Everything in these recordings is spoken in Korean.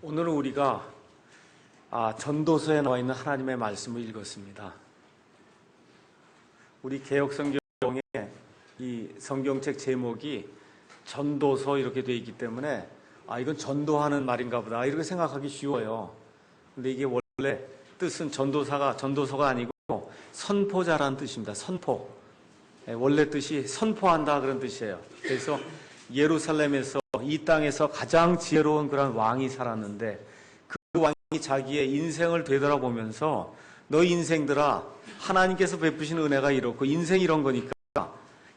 오늘은 우리가 전도서에 나와 있는 하나님의 말씀을 읽었습니다. 우리 개역성경에 이 성경책 제목이 전도서 이렇게 되어 있기 때문에 이건 전도하는 말인가 보다 이렇게 생각하기 쉬워요. 근데 이게 원래 뜻은 전도서가 아니고 선포자라는 뜻입니다. 선포. 원래 뜻이 선포한다 그런 뜻이에요. 그래서 예루살렘에서 이 땅에서 가장 지혜로운 그런 왕이 살았는데 그 왕이 자기의 인생을 되돌아보면서 너희 인생들아 하나님께서 베푸신 은혜가 이렇고 인생이 이런 거니까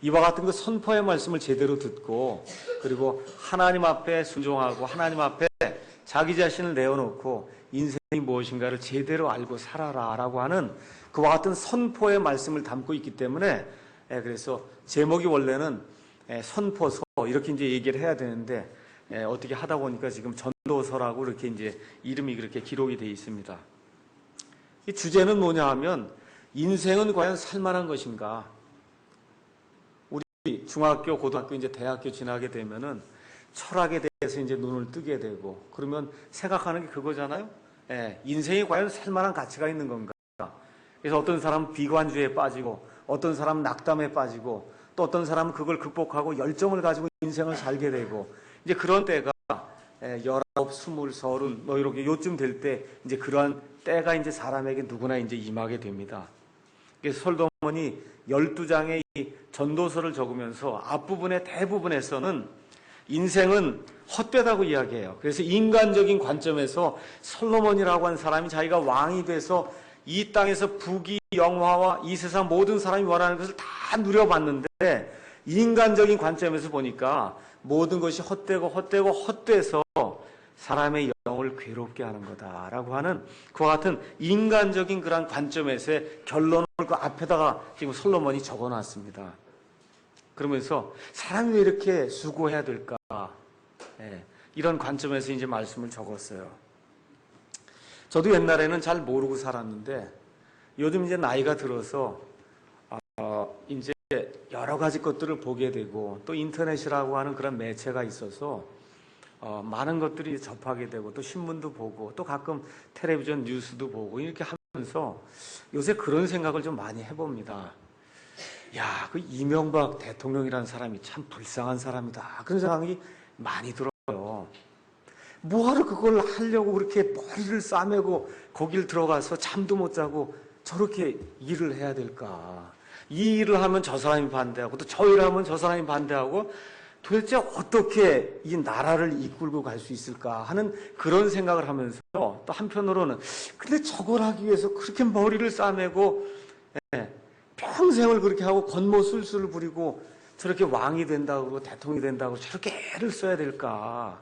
이와 같은 그 선포의 말씀을 제대로 듣고 그리고 하나님 앞에 순종하고 하나님 앞에 자기 자신을 내어놓고 인생이 무엇인가를 제대로 알고 살아라 라고 하는 그와 같은 선포의 말씀을 담고 있기 때문에 그래서 제목이 원래는 선포서 이렇게 이제 얘기를 해야 되는데 어떻게 하다 보니까 지금 전도서라고 이렇게 이제 이름이 그렇게 기록이 되어 있습니다. 이 주제는 뭐냐 하면 인생은 과연 살만한 것인가? 우리 중학교, 고등학교, 이제 대학교 지나게 되면은 철학에 대해서 이제 눈을 뜨게 되고 그러면 생각하는 게 그거잖아요. 인생이 과연 살만한 가치가 있는 건가? 그래서 어떤 사람은 비관주의에 빠지고 어떤 사람은 낙담에 빠지고 또 어떤 사람은 그걸 극복하고 열정을 가지고 인생을 살게 되고 이제 그런 때가 19, 20, 30 뭐 이렇게 요쯤 될 때 이제 그러한 때가 이제 사람에게 누구나 이제 임하게 됩니다. 그래서 솔로몬이 12장의 이 전도서를 적으면서 앞부분의 대부분에서는 인생은 헛되다고 이야기해요. 그래서 인간적인 관점에서 솔로몬이라고 하는 사람이 자기가 왕이 돼서 이 땅에서 부귀, 영화와 이 세상 모든 사람이 원하는 것을 다 누려봤는데 인간적인 관점에서 보니까 모든 것이 헛되서 사람의 영을 괴롭게 하는 거다라고 하는 그와 같은 인간적인 그런 관점에서의 결론을 그 앞에다가 지금 솔로몬이 적어놨습니다. 그러면서 사람이 왜 이렇게 수고해야 될까? 이런 관점에서 이제 말씀을 적었어요. 저도 옛날에는 잘 모르고 살았는데 요즘 이제 나이가 들어서 이제 여러 가지 것들을 보게 되고 또 인터넷이라고 하는 그런 매체가 있어서 많은 것들이 접하게 되고 또 신문도 보고 또 가끔 텔레비전 뉴스도 보고 이렇게 하면서 요새 그런 생각을 좀 많이 해봅니다. 야, 그 이명박 대통령이라는 사람이 참 불쌍한 사람이다. 그런 생각이 많이 들어요. 뭐하러 그걸 하려고 그렇게 머리를 싸매고 거길 들어가서 잠도 못 자고 저렇게 일을 해야 될까? 이 일을 하면 저 사람이 반대하고 또 저 일을 하면 저 사람이 반대하고 도대체 어떻게 이 나라를 이끌고 갈 수 있을까 하는 그런 생각을 하면서 또 한편으로는 근데 저걸 하기 위해서 그렇게 머리를 싸매고 평생을 그렇게 하고 권모술수를 부리고 저렇게 왕이 된다고 대통령이 된다고 저렇게 애를 써야 될까?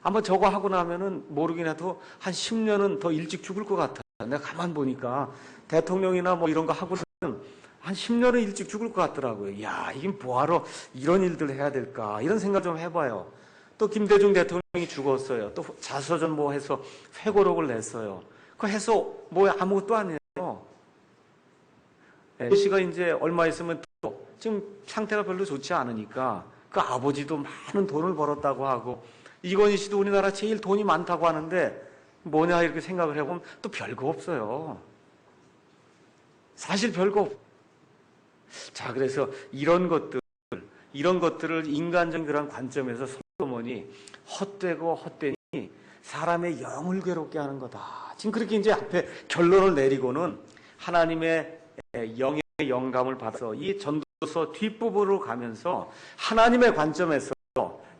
아마 저거 하고 나면은 모르긴 해도 한 10년은 더 일찍 죽을 것 같아. 내가 가만 보니까 대통령이나 뭐 이런 거 하고는 한 10년은 일찍 죽을 것 같더라고요. 야, 이게 뭐하러 이런 일들을 해야 될까? 이런 생각 좀 해봐요. 또 김대중 대통령이 죽었어요. 또 자서전 뭐 해서 회고록을 냈어요. 그거 해서 뭐 아무것도 아니에요. 씨가 이제 얼마 있으면 또 지금 상태가 별로 좋지 않으니까 그 아버지도 많은 돈을 벌었다고 하고 이건희 씨도 우리나라 제일 돈이 많다고 하는데 뭐냐 이렇게 생각을 해보면 또 별거 없어요. 사실 별거 없어요. 자, 그래서 이런 것들을 인간적인 그런 관점에서 솔로몬이 헛되니 사람의 영을 괴롭게 하는 거다. 지금 그렇게 이제 앞에 결론을 내리고는 하나님의 영의 영감을 받아서 이 전도서 뒷부분으로 가면서 하나님의 관점에서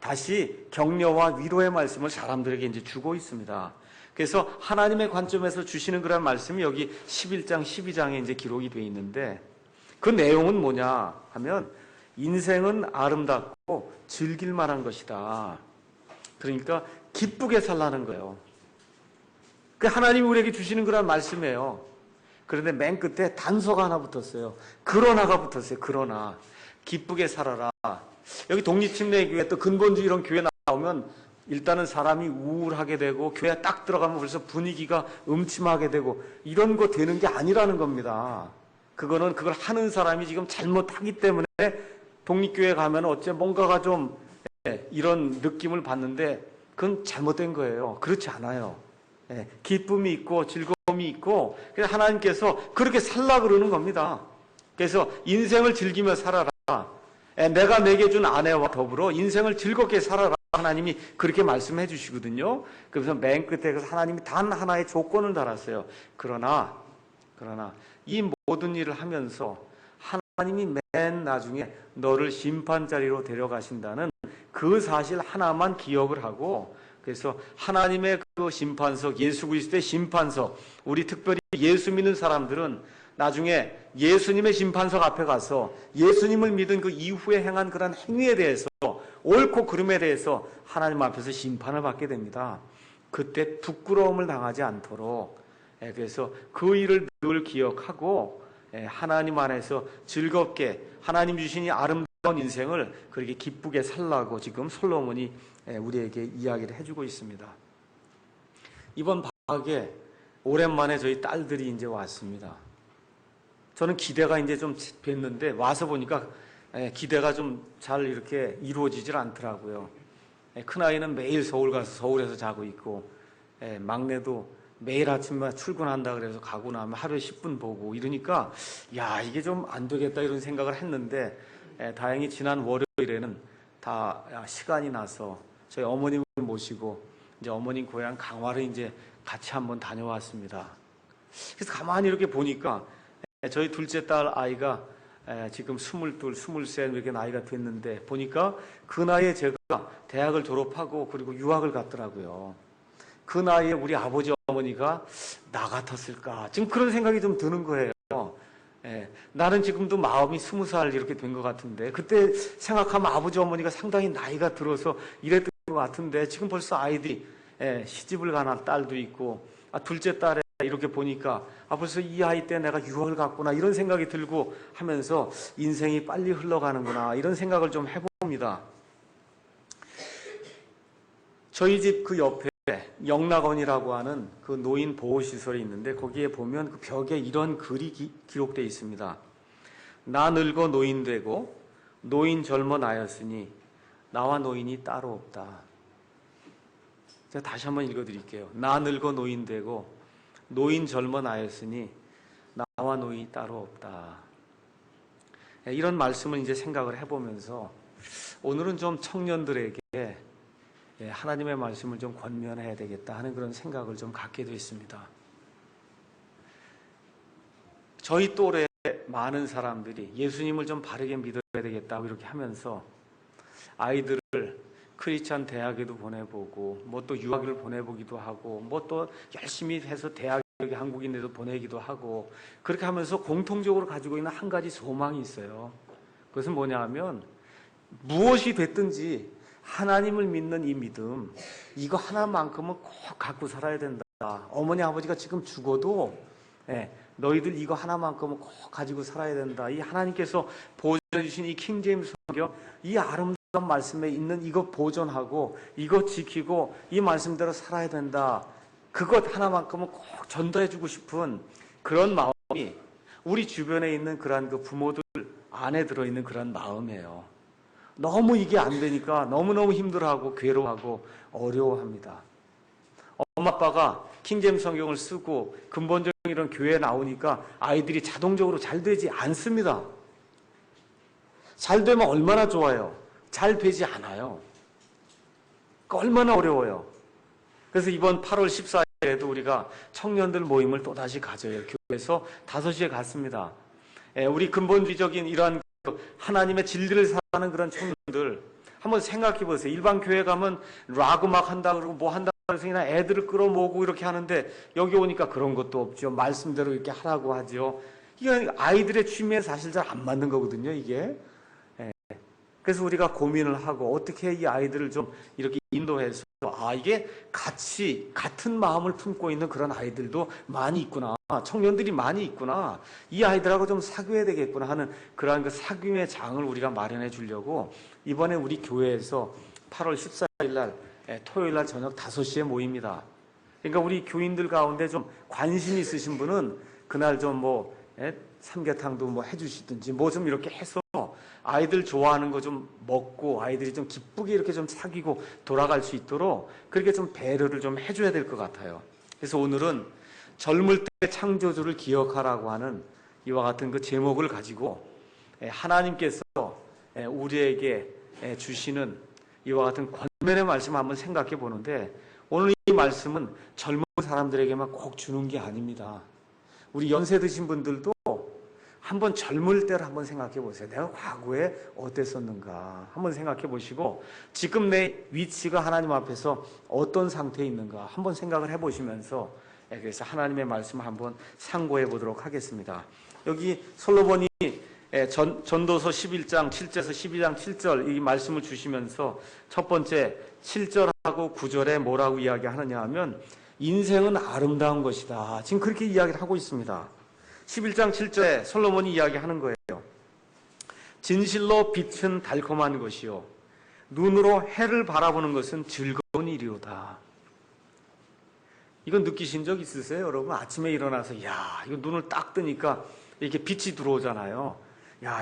다시 격려와 위로의 말씀을 사람들에게 이제 주고 있습니다. 그래서 하나님의 관점에서 주시는 그런 말씀이 여기 11장, 12장에 이제 기록이 되어 있는데 그 내용은 뭐냐 하면 인생은 아름답고 즐길 만한 것이다. 그러니까 기쁘게 살라는 거예요. 그 하나님이 우리에게 주시는 그런 말씀이에요. 그런데 맨 끝에 단서가 하나 붙었어요. 그러나가 붙었어요. 그러나 기쁘게 살아라. 여기 독립침례교회 또 근본주의 이런 교회 나오면 일단은 사람이 우울하게 되고 교회에 딱 들어가면 벌써 분위기가 음침하게 되고 이런 거 되는 게 아니라는 겁니다. 그걸 하는 사람이 지금 잘못하기 때문에 독립교회 가면 어째 뭔가가 좀 이런 느낌을 받는데 그건 잘못된 거예요. 그렇지 않아요. 예, 기쁨이 있고 즐거움이 있고 그래서 하나님께서 그렇게 살라 그러는 겁니다. 그래서 인생을 즐기며 살아라. 예, 내가 내게 준 아내와 더불어 인생을 즐겁게 살아라. 하나님이 그렇게 말씀해 주시거든요. 그래서 맨 끝에 그래서 하나님이 단 하나의 조건을 달았어요. 그러나 이 모든 일을 하면서 하나님이 맨 나중에 너를 심판자리로 데려가신다는 그 사실 하나만 기억을 하고, 그래서 하나님의 그 심판석, 예수 그리스도의 심판석, 우리 특별히 예수 믿는 사람들은 나중에 예수님의 심판석 앞에 가서 예수님을 믿은 그 이후에 행한 그런 행위에 대해서, 옳고 그름에 대해서 하나님 앞에서 심판을 받게 됩니다. 그때 부끄러움을 당하지 않도록, 그래서 그 일을 늘 기억하고 하나님 안에서 즐겁게 하나님 주신 이 아름다운 인생을 그렇게 기쁘게 살라고 지금 솔로몬이 우리에게 이야기를 해주고 있습니다. 이번 방학에 오랜만에 저희 딸들이 이제 왔습니다. 저는 기대가 이제 좀 됐는데 와서 보니까 기대가 좀 잘 이렇게 이루어지질 않더라고요. 큰아이는 매일 서울 가서 서울에서 자고 있고, 막내도 매일 아침마다 출근한다 그래서 가고 나면 하루에 10분 보고 이러니까 야, 이게 좀 안 되겠다 이런 생각을 했는데, 다행히 지난 월요일에는 다 시간이 나서 저희 어머님을 모시고 이제 어머님 고향 강화를 이제 같이 한번 다녀왔습니다. 그래서 가만히 이렇게 보니까 저희 둘째 딸 아이가 지금 22, 23 이렇게 나이가 됐는데 보니까 그 나이에 제가 대학을 졸업하고 그리고 유학을 갔더라고요. 그 나이에 우리 아버지 어머니가 나 같았을까? 지금 그런 생각이 좀 드는 거예요. 나는 지금도 마음이 20살 이렇게 된 것 같은데 그때 생각하면 아버지 어머니가 상당히 나이가 들어서 이랬던 것 같은데 지금 벌써 아이들이 시집을 가는 딸도 있고, 둘째 딸에 이렇게 보니까 벌써 이 아이 때 내가 유학을 갔구나 이런 생각이 들고 하면서 인생이 빨리 흘러가는구나 이런 생각을 좀 해봅니다. 저희 집 그 옆에 영락원이라고 하는 그 노인 보호시설이 있는데 거기에 보면 그 벽에 이런 글이 기록되어 있습니다. 나 늙어 노인 되고 노인 젊어 나였으니 나와 노인이 따로 없다. 제가 다시 한번 읽어드릴게요. 나 늙어 노인 되고 노인 젊어 나였으니 나와 노인이 따로 없다. 이런 말씀을 이제 생각을 해보면서 오늘은 좀 청년들에게 하나님의 말씀을 좀 권면해야 되겠다 하는 그런 생각을 좀 갖게 됐습니다. 저희 또래 많은 사람들이 예수님을 좀 바르게 믿어야 되겠다고 이렇게 하면서 아이들을 크리스찬 대학에도 보내보고 뭐 또 유학을 보내보기도 하고 뭐 또 열심히 해서 대학 한국인에도 보내기도 하고 그렇게 하면서 공통적으로 가지고 있는 한 가지 소망이 있어요. 그것은 뭐냐 하면 무엇이 됐든지 하나님을 믿는 이 믿음, 이거 하나만큼은 꼭 갖고 살아야 된다. 어머니 아버지가 지금 죽어도 너희들 이거 하나만큼은 꼭 가지고 살아야 된다. 이 하나님께서 보존해 주신 이 킹제임스 성경, 이 아름다운 말씀에 있는 이거 보존하고 이거 지키고 이 말씀대로 살아야 된다. 그것 하나만큼은 꼭 전달해 주고 싶은 그런 마음이 우리 주변에 있는 그러한 그 부모들 안에 들어있는 그런 마음이에요. 너무 이게 안 되니까 너무너무 힘들어하고 괴로워하고 어려워합니다. 엄마 아빠가 킹제임스 성경을 쓰고 근본적인 이런 교회에 나오니까 아이들이 자동적으로 잘 되지 않습니다. 잘 되면 얼마나 좋아요. 잘 되지 않아요. 얼마나 어려워요. 그래서 이번 8월 14일에도 우리가 청년들 모임을 또다시 가져요. 교회에서 5시에 갔습니다. 우리 근본주의적인 이러한 하나님의 진리를 사는 그런 청년들 한번 생각해 보세요. 일반 교회 가면 락 음악 한다 그러고 뭐 한다 그래서 그냥 애들을 끌어모으고 이렇게 하는데 여기 오니까 그런 것도 없죠. 말씀대로 이렇게 하라고 하죠. 이게 아이들의 취미에 사실 잘 안 맞는 거거든요, 이게. 그래서 우리가 고민을 하고 어떻게 이 아이들을 좀 이렇게 인도해서 이게 같은 마음을 품고 있는 그런 아이들도 많이 있구나. 청년들이 많이 있구나. 이 아이들하고 좀 사귀어야 되겠구나 하는 그러한 그 사귐의 장을 우리가 마련해 주려고 이번에 우리 교회에서 8월 14일 날 토요일 날 저녁 5시에 모입니다. 그러니까 우리 교인들 가운데 좀 관심 있으신 분은 그날 좀 뭐 삼계탕도 뭐 해주시든지 뭐 좀 이렇게 해서 아이들 좋아하는 거 좀 먹고 아이들이 좀 기쁘게 이렇게 좀 사귀고 돌아갈 수 있도록 그렇게 좀 배려를 좀 해줘야 될 것 같아요. 그래서 오늘은 젊을 때 창조주를 기억하라고 하는 이와 같은 그 제목을 가지고 하나님께서 우리에게 주시는 이와 같은 권면의 말씀을 한번 생각해 보는데, 오늘 이 말씀은 젊은 사람들에게만 꼭 주는 게 아닙니다. 우리 연세 드신 분들도 한번 젊을 때를 한번 생각해 보세요. 내가 과거에 어땠었는가 한번 생각해 보시고, 지금 내 위치가 하나님 앞에서 어떤 상태에 있는가 한번 생각을 해 보시면서, 그래서 하나님의 말씀을 한번 상고해 보도록 하겠습니다. 여기 솔로몬이 전도서 11장 7절에서 12장 7절 이 말씀을 주시면서 첫 번째 7절하고 9절에 뭐라고 이야기하느냐 하면, 인생은 아름다운 것이다. 지금 그렇게 이야기를 하고 있습니다. 11장 7절에 솔로몬이 이야기하는 거예요. 진실로 빛은 달콤한 것이요 눈으로 해를 바라보는 것은 즐거운 일이로다. 이건 느끼신 적 있으세요? 여러분 아침에 일어나서 이거 눈을 딱 뜨니까 이렇게 빛이 들어오잖아요.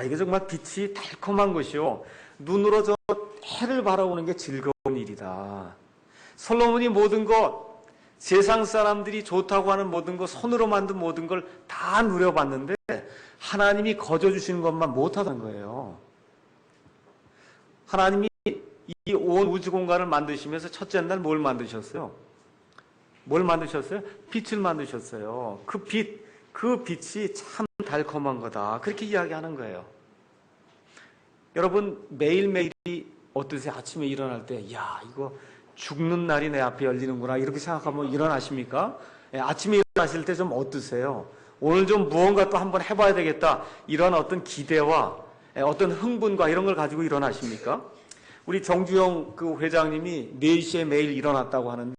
이게 정말 빛이 달콤한 것이요 눈으로 저 해를 바라보는 게 즐거운 일이다. 솔로몬이 모든 것, 세상 사람들이 좋다고 하는 모든 것, 손으로 만든 모든 걸 다 누려봤는데 하나님이 거저 주시는 것만 못하던 거예요. 하나님이 이 온 우주 공간을 만드시면서 첫째 날 뭘 만드셨어요? 뭘 만드셨어요? 빛을 만드셨어요. 그 빛이 참 달콤한 거다. 그렇게 이야기하는 거예요. 여러분 매일매일이 어떠세요? 아침에 일어날 때 이거 죽는 날이 내 앞에 열리는구나 이렇게 생각하면 일어나십니까? 아침에 일어나실 때 좀 어떠세요? 오늘 좀 무언가 또 한번 해봐야 되겠다 이런 어떤 기대와 어떤 흥분과 이런 걸 가지고 일어나십니까? 우리 정주영 그 회장님이 4시에 매일 일어났다고 하는데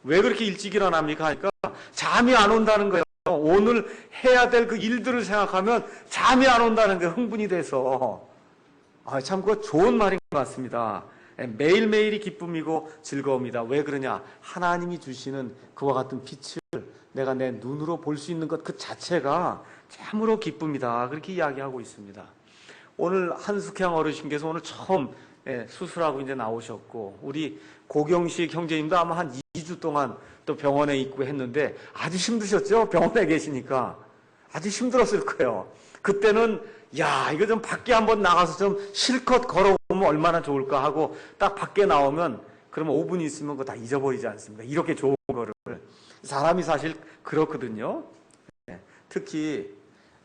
왜 그렇게 일찍 일어납니까? 하니까 잠이 안 온다는 거예요. 오늘 해야 될 그 일들을 생각하면 잠이 안 온다는 게 흥분이 돼서. 참 그거 좋은 말인 것 같습니다. 매일매일이 기쁨이고 즐거움이다. 왜 그러냐? 하나님이 주시는 그와 같은 빛을 내가 내 눈으로 볼 수 있는 것 그 자체가 참으로 기쁨이다. 그렇게 이야기하고 있습니다. 오늘 한숙향 어르신께서 오늘 처음 수술하고 이제 나오셨고, 우리 고경식 형제님도 아마 한 2주 동안 또 병원에 있고 했는데 아주 힘드셨죠? 병원에 계시니까 아주 힘들었을 거예요. 그때는 이거 좀 밖에 한번 나가서 좀 실컷 걸어보면 얼마나 좋을까 하고 딱 밖에 나오면 그러면 5분 있으면 그거 다 잊어버리지 않습니까? 이렇게 좋은 거를. 사람이 사실 그렇거든요. 특히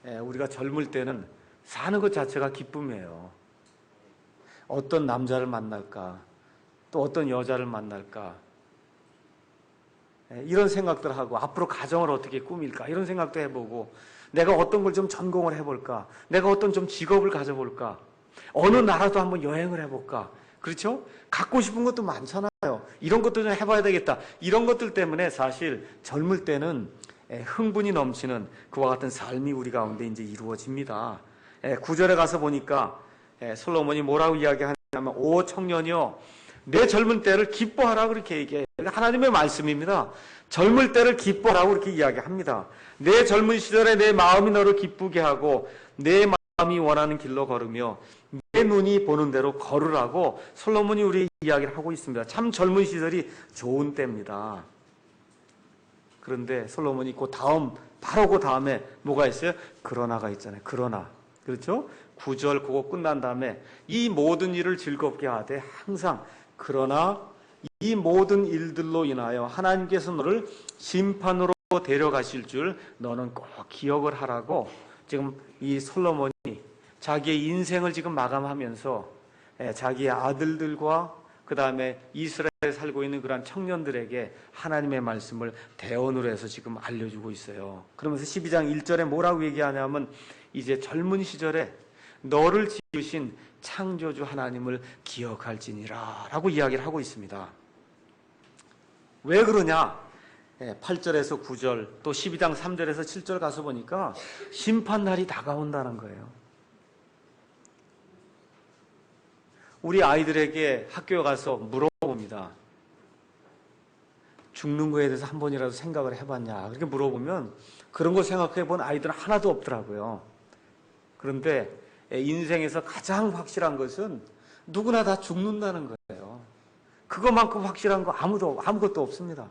우리가 젊을 때는 사는 것 자체가 기쁨이에요. 어떤 남자를 만날까, 또 어떤 여자를 만날까, 이런 생각들 하고 앞으로 가정을 어떻게 꾸밀까 이런 생각도 해보고, 내가 어떤 걸 좀 전공을 해볼까, 내가 어떤 좀 직업을 가져볼까, 어느 나라도 한번 여행을 해볼까. 그렇죠? 갖고 싶은 것도 많잖아요. 이런 것도 좀 해봐야 되겠다. 이런 것들 때문에 사실 젊을 때는 흥분이 넘치는 그와 같은 삶이 우리 가운데 이제 이루어집니다. 9절에 가서 보니까 솔로몬이 뭐라고 이야기하냐면, 오 청년이여 내 젊은 때를 기뻐하라 그렇게 얘기해요. 하나님의 말씀입니다. 젊을 때를 기뻐하라고 그렇게 이야기합니다. 내 젊은 시절에 내 마음이 너를 기쁘게 하고 내 마음이 원하는 길로 걸으며 내 눈이 보는 대로 걸으라고 솔로몬이 우리에게 이야기를 하고 있습니다. 참 젊은 시절이 좋은 때입니다. 그런데 솔로몬이 바로 그 다음에 뭐가 있어요? 그러나가 있잖아요. 그러나. 그렇죠? 9절 그거 끝난 다음에 이 모든 일을 즐겁게 하되 항상 그러나 이 모든 일들로 인하여 하나님께서 너를 심판으로 데려가실 줄 너는 꼭 기억을 하라고 지금 이 솔로몬이 자기의 인생을 지금 마감하면서 자기의 아들들과 그 다음에 이스라엘에 살고 있는 그러한 청년들에게 하나님의 말씀을 대언으로 해서 지금 알려주고 있어요. 그러면서 12장 1절에 뭐라고 얘기하냐면, 이제 젊은 시절에 너를 지으신 창조주 하나님을 기억할지니라 라고 이야기를 하고 있습니다. 왜 그러냐? 8절에서 9절 또 12장 3절에서 7절 가서 보니까 심판날이 다가온다는 거예요. 우리 아이들에게 학교에 가서 물어봅니다. 죽는 거에 대해서 한 번이라도 생각을 해봤냐? 그렇게 물어보면 그런 거 생각해 본 아이들은 하나도 없더라고요. 그런데 인생에서 가장 확실한 것은 누구나 다 죽는다는 거예요. 그것만큼 확실한 거 아무것도 없습니다.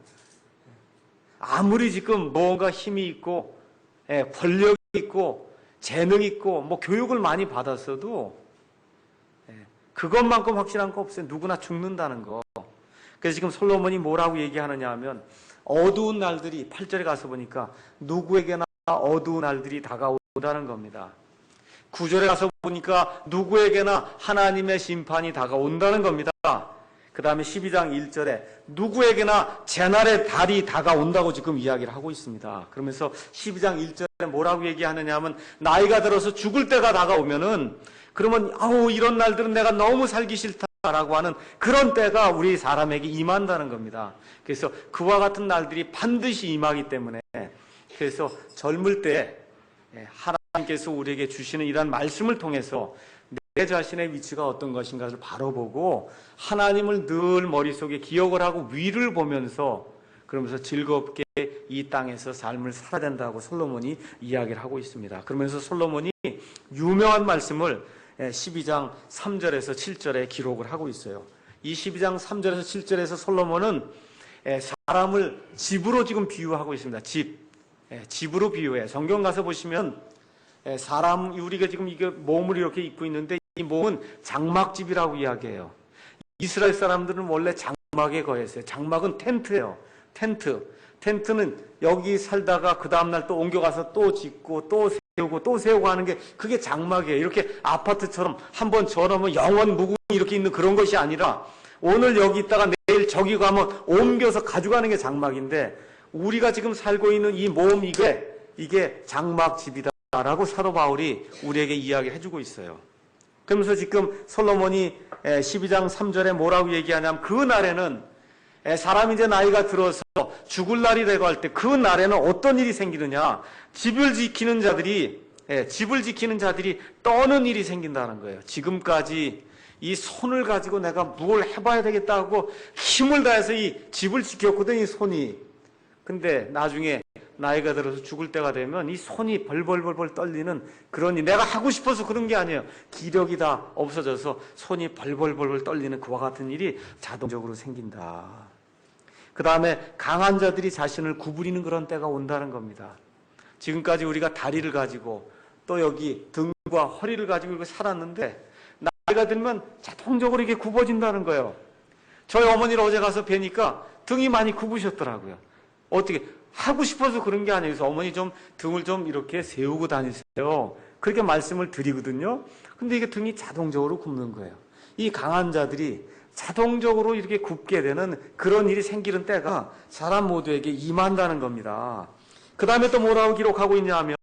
아무리 지금 뭔가 힘이 있고 권력이 있고 재능이 있고 뭐 교육을 많이 받았어도 그것만큼 확실한 거 없어요. 누구나 죽는다는 거. 그래서 지금 솔로몬이 뭐라고 얘기하느냐 하면 어두운 날들이 8절에 가서 보니까 누구에게나 어두운 날들이 다가오다는 겁니다. 9절에 가서 보니까 누구에게나 하나님의 심판이 다가온다는 겁니다. 그 다음에 12장 1절에 누구에게나 재날의 달이 다가온다고 지금 이야기를 하고 있습니다. 그러면서 12장 1절에 뭐라고 얘기하느냐 하면 나이가 들어서 죽을 때가 다가오면은 그러면 이런 날들은 내가 너무 살기 싫다라고 하는 그런 때가 우리 사람에게 임한다는 겁니다. 그래서 그와 같은 날들이 반드시 임하기 때문에 그래서 젊을 때 하나님께서 우리에게 주시는 이러한 말씀을 통해서 내 자신의 위치가 어떤 것인가를 바로 보고 하나님을 늘 머릿속에 기억을 하고 위를 보면서 그러면서 즐겁게 이 땅에서 삶을 살아야 된다고 솔로몬이 이야기를 하고 있습니다. 그러면서 솔로몬이 유명한 말씀을 12장 3절에서 7절에 기록을 하고 있어요. 이 12장 3절에서 7절에서 솔로몬은 사람을 집으로 지금 비유하고 있습니다. 집으로 비유해. 성경 가서 보시면 우리가 지금 이게 몸을 이렇게 입고 있는데 이 몸은 장막집이라고 이야기해요. 이스라엘 사람들은 원래 장막에 거했어요. 장막은 텐트예요. 텐트는 여기 살다가 그 다음날 또 옮겨가서 또 짓고 또 세우고 또 세우고 하는 게 그게 장막이에요. 이렇게 아파트처럼 한번 저러면 영원 무궁히 이렇게 있는 그런 것이 아니라 오늘 여기 있다가 내일 저기 가면 옮겨서 가져가는 게 장막인데 우리가 지금 살고 있는 이 몸 이게 장막집이다라고 사도 바울이 우리에게 이야기를 해주고 있어요. 그러면서 지금 솔로몬이 12장 3절에 뭐라고 얘기하냐면 그 날에는 사람이 이제 나이가 들어서 죽을 날이 되고 할 때 그 날에는 어떤 일이 생기느냐 집을 지키는 자들이 떠는 일이 생긴다는 거예요. 지금까지 이 손을 가지고 내가 뭘 해봐야 되겠다고 힘을 다해서 이 집을 지켰거든 이 손이. 근데 나중에 나이가 들어서 죽을 때가 되면 이 손이 벌벌벌 떨리는 그러니 내가 하고 싶어서 그런 게 아니에요. 기력이 다 없어져서 손이 벌벌벌 떨리는 그와 같은 일이 자동적으로 생긴다. 그 다음에 강한 자들이 자신을 구부리는 그런 때가 온다는 겁니다. 지금까지 우리가 다리를 가지고 또 여기 등과 허리를 가지고 이렇게 살았는데 나이가 들면 자동적으로 이게 굽어진다는 거예요. 저희 어머니를 어제 가서 뵈니까 등이 많이 굽으셨더라고요. 어떻게 하고 싶어서 그런 게 아니에요. 그래서 어머니 좀 등을 좀 이렇게 세우고 다니세요. 그렇게 말씀을 드리거든요. 근데 이게 등이 자동적으로 굽는 거예요. 이 강한 자들이 자동적으로 이렇게 굽게 되는 그런 일이 생기는 때가 사람 모두에게 임한다는 겁니다. 그 다음에 또 뭐라고 기록하고 있냐 하면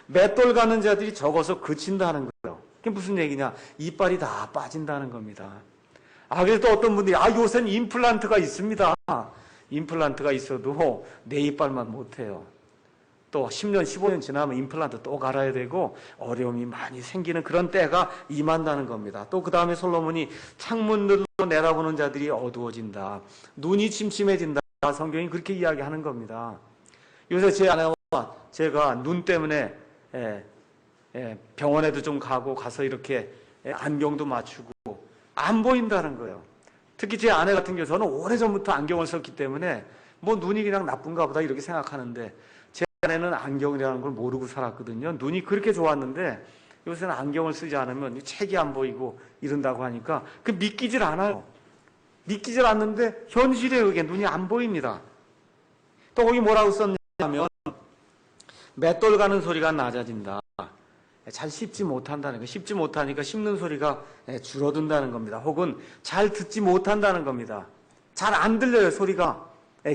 맷돌 가는 자들이 적어서 그친다는 거예요. 그게 무슨 얘기냐? 이빨이 다 빠진다는 겁니다. 그래서 또 어떤 분들이 요새는 임플란트가 있습니다. 임플란트가 있어도 내 이빨만 못해요. 또 10년, 15년 지나면 임플란트 또 갈아야 되고 어려움이 많이 생기는 그런 때가 임한다는 겁니다. 또 그 다음에 솔로몬이 창문들로 내다보는 자들이 어두워진다. 눈이 침침해진다. 성경이 그렇게 이야기하는 겁니다. 요새 제 아내와 제가 눈 때문에 병원에도 좀 가서 이렇게 안경도 맞추고 안 보인다는 거예요. 특히 제 아내 같은 경우 저는 오래전부터 안경을 썼기 때문에 뭐 눈이 그냥 나쁜가 보다 이렇게 생각하는데 제 아내는 안경이라는 걸 모르고 살았거든요. 눈이 그렇게 좋았는데 요새는 안경을 쓰지 않으면 책이 안 보이고 이런다고 하니까 그 믿기질 않아요. 믿기질 않는데 현실에 그게 눈이 안 보입니다. 또 거기 뭐라고 썼냐면 맷돌 가는 소리가 낮아진다. 잘 씹지 못한다는 거. 씹지 못하니까 씹는 소리가 줄어든다는 겁니다. 혹은 잘 듣지 못한다는 겁니다. 잘 안 들려요, 소리가.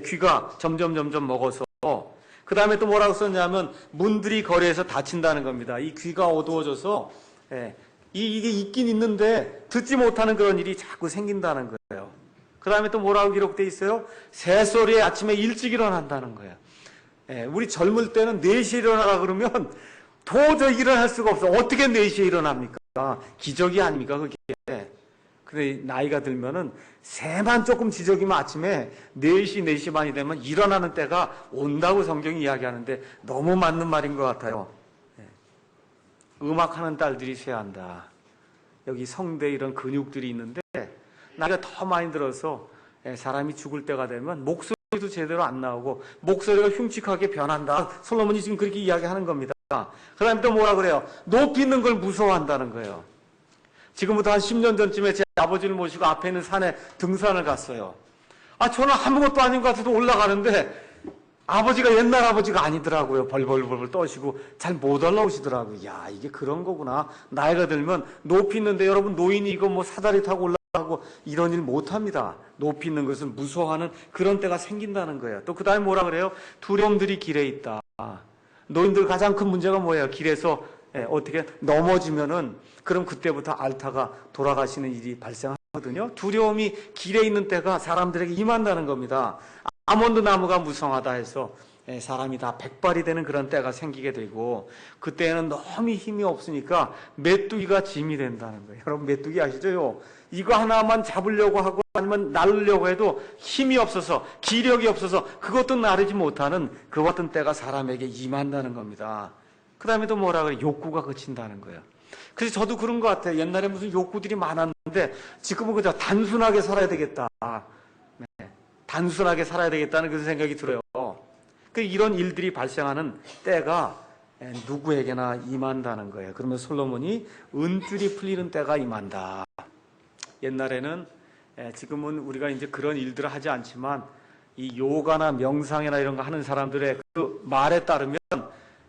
귀가 점점 먹어서. 그 다음에 또 뭐라고 썼냐면 문들이 거리에서 닫힌다는 겁니다. 이 귀가 어두워져서 이게 있긴 있는데 듣지 못하는 그런 일이 자꾸 생긴다는 거예요. 그 다음에 또 뭐라고 기록되어 있어요? 새소리에 아침에 일찍 일어난다는 거예요. 우리 젊을 때는 4시에 일어나라 그러면 도저히 일어날 수가 없어. 어떻게 4시에 일어납니까? 기적이 아닙니까, 그게? 근데 나이가 들면은 새만 조금 지적이면 아침에 4시, 4시 반이 되면 일어나는 때가 온다고 성경이 이야기하는데 너무 맞는 말인 것 같아요. 음악하는 딸들이 쇠한다. 여기 성대에 이런 근육들이 있는데 나이가 더 많이 들어서 사람이 죽을 때가 되면 목소리도 제대로 안 나오고 목소리가 흉측하게 변한다. 솔로몬이 지금 그렇게 이야기하는 겁니다. 그 다음에 또 뭐라 그래요? 높이 있는 걸 무서워한다는 거예요. 지금부터 한 10년 전쯤에 제 아버지를 모시고 앞에 있는 산에 등산을 갔어요. 저는 아무것도 아닌 것 같아도 올라가는데 아버지가 옛날 아버지가 아니더라고요. 벌벌벌 떠시고 잘 못 올라오시더라고요. 야, 이게 그런 거구나. 나이가 들면 높이 있는데 여러분 노인이 이거 뭐 사다리 타고 올라가고 이런 일 못합니다. 높이 있는 것을 무서워하는 그런 때가 생긴다는 거예요. 또 그 다음에 뭐라 그래요? 두려움들이 길에 있다. 노인들 가장 큰 문제가 뭐예요? 길에서 어떻게 넘어지면은 그럼 그때부터 앓다가 돌아가시는 일이 발생하거든요. 두려움이 길에 있는 때가 사람들에게 임한다는 겁니다. 아몬드 나무가 무성하다 해서 사람이 다 백발이 되는 그런 때가 생기게 되고 그때는 너무 힘이 없으니까 메뚜기가 짐이 된다는 거예요. 여러분 메뚜기 아시죠? 이거 하나만 잡으려고 하고 아니면 나르려고 해도 힘이 없어서 기력이 없어서 그것도 나르지 못하는 그 같은 때가 사람에게 임한다는 겁니다. 그 다음에 또 뭐라 그래요? 욕구가 그친다는 거예요. 그래서 저도 그런 것 같아요. 옛날에 무슨 욕구들이 많았는데 지금은 그저 단순하게 살아야 되겠다. 단순하게 살아야 되겠다는 그런 생각이 들어요. 이런 일들이 발생하는 때가 누구에게나 임한다는 거예요. 그러면 솔로몬이 은줄이 풀리는 때가 임한다. 옛날에는 지금은 우리가 이제 그런 일들을 하지 않지만 이 요가나 명상이나 이런 거 하는 사람들의 그 말에 따르면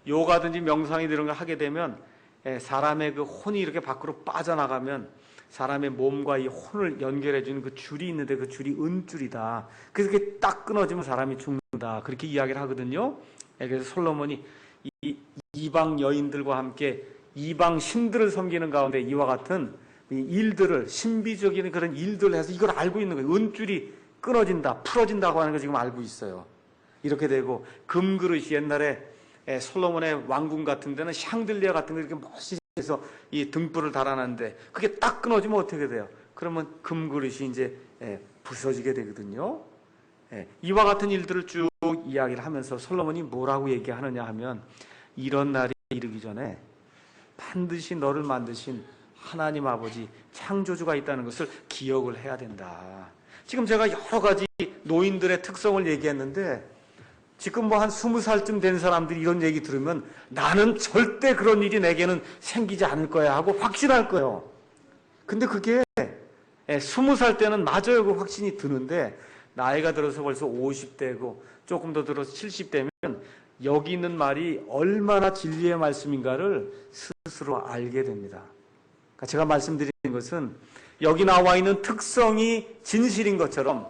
요가든지 명상이 이런 걸 하게 되면 사람의 그 혼이 이렇게 밖으로 빠져나가면 사람의 몸과 이 혼을 연결해주는 그 줄이 있는데 그 줄이 은줄이다. 그래서 그게 딱 끊어지면 사람이 죽는다. 그렇게 이야기를 하거든요. 그래서 솔로몬이 이 이방 여인들과 함께 이방 신들을 섬기는 가운데 이와 같은 이 일들을 신비적인 그런 일들을 해서 이걸 알고 있는 거예요. 은줄이 끊어진다, 풀어진다고 하는 걸 지금 알고 있어요. 이렇게 되고 금그릇이 옛날에 솔로몬의 왕궁 같은 데는 샹들리아 같은 거 이렇게 멋있게 해서 이 등불을 달아놨는데 그게 딱 끊어지면 어떻게 돼요? 그러면 금그릇이 이제 부서지게 되거든요. 이와 같은 일들을 쭉 이야기를 하면서 솔로몬이 뭐라고 얘기하느냐 하면 이런 날이 이르기 전에 반드시 너를 만드신 하나님 아버지 창조주가 있다는 것을 기억을 해야 된다. 지금 제가 여러 가지 노인들의 특성을 얘기했는데 지금 뭐 한 20살쯤 된 사람들이 이런 얘기 들으면 나는 절대 그런 일이 내게는 생기지 않을 거야 하고 확신할 거예요. 근데 그게 20살 때는 맞아요. 그 확신이 드는데 나이가 들어서 벌써 50대고 조금 더 들어서 70대면 여기 있는 말이 얼마나 진리의 말씀인가를 스스로 알게 됩니다. 그러니까 제가 말씀드리는 것은 여기 나와 있는 특성이 진실인 것처럼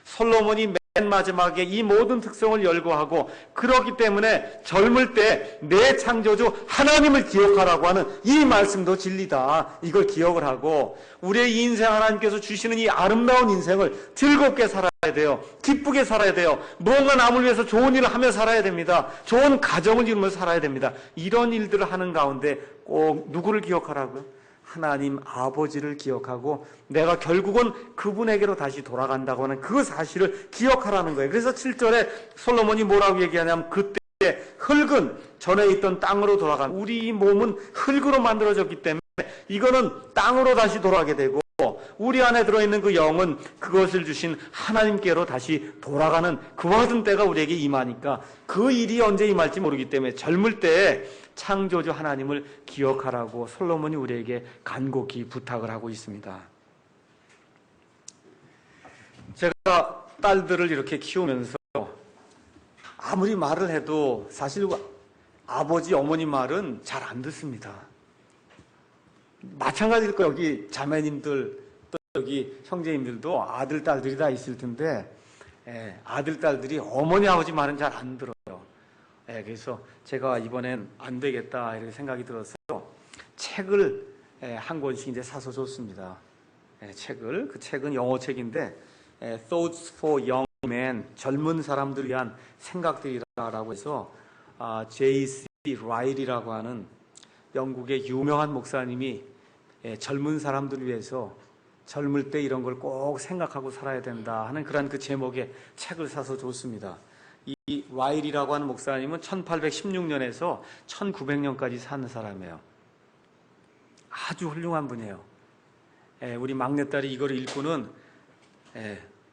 솔로몬이 맨 마지막에 이 모든 특성을 열거하고 그렇기 때문에 젊을 때 내 창조주 하나님을 기억하라고 하는 이 말씀도 진리다. 이걸 기억을 하고 우리의 이 인생 하나님께서 주시는 이 아름다운 인생을 즐겁게 살아야 돼요. 기쁘게 살아야 돼요. 무언가 남을 위해서 좋은 일을 하며 살아야 됩니다. 좋은 가정을 이루며 살아야 됩니다. 이런 일들을 하는 가운데 꼭 누구를 기억하라고요? 하나님 아버지를 기억하고 내가 결국은 그분에게로 다시 돌아간다고 하는 그 사실을 기억하라는 거예요. 그래서 7절에 솔로몬이 뭐라고 얘기하냐면 그때 흙은 전에 있던 땅으로 돌아간 우리 몸은 흙으로 만들어졌기 때문에 이거는 땅으로 다시 돌아가게 되고 우리 안에 들어있는 그 영은 그것을 주신 하나님께로 다시 돌아가는 그와 같은 때가 우리에게 임하니까 그 일이 언제 임할지 모르기 때문에 젊을 때에 창조주 하나님을 기억하라고 솔로몬이 우리에게 간곡히 부탁을 하고 있습니다. 제가 딸들을 이렇게 키우면서 아무리 말을 해도 사실 아버지, 어머니 말은 잘 안 듣습니다. 마찬가지일 거예요. 여기 자매님들 또 여기 형제님들도 아들, 딸들이 다 있을 텐데 아들, 딸들이 어머니, 아버지 말은 잘 안 들어요. 그래서 제가 이번엔 안 되겠다 이렇게 생각이 들어서 책을 한 권씩 이제 사서 줬습니다. 그 책은 영어 책인데 Thoughts for Young Men, 젊은 사람들 위한 생각들이라고 해서 J.C. 라일이라고 하는 영국의 유명한 목사님이 젊은 사람들을 위해서 젊을 때 이런 걸 꼭 생각하고 살아야 된다 하는 그런 그 제목의 책을 사서 줬습니다. 이 라일이라고 하는 목사님은 1816년에서 1900년까지 산 사람이에요. 아주 훌륭한 분이에요. 우리 막내딸이 이걸 읽고는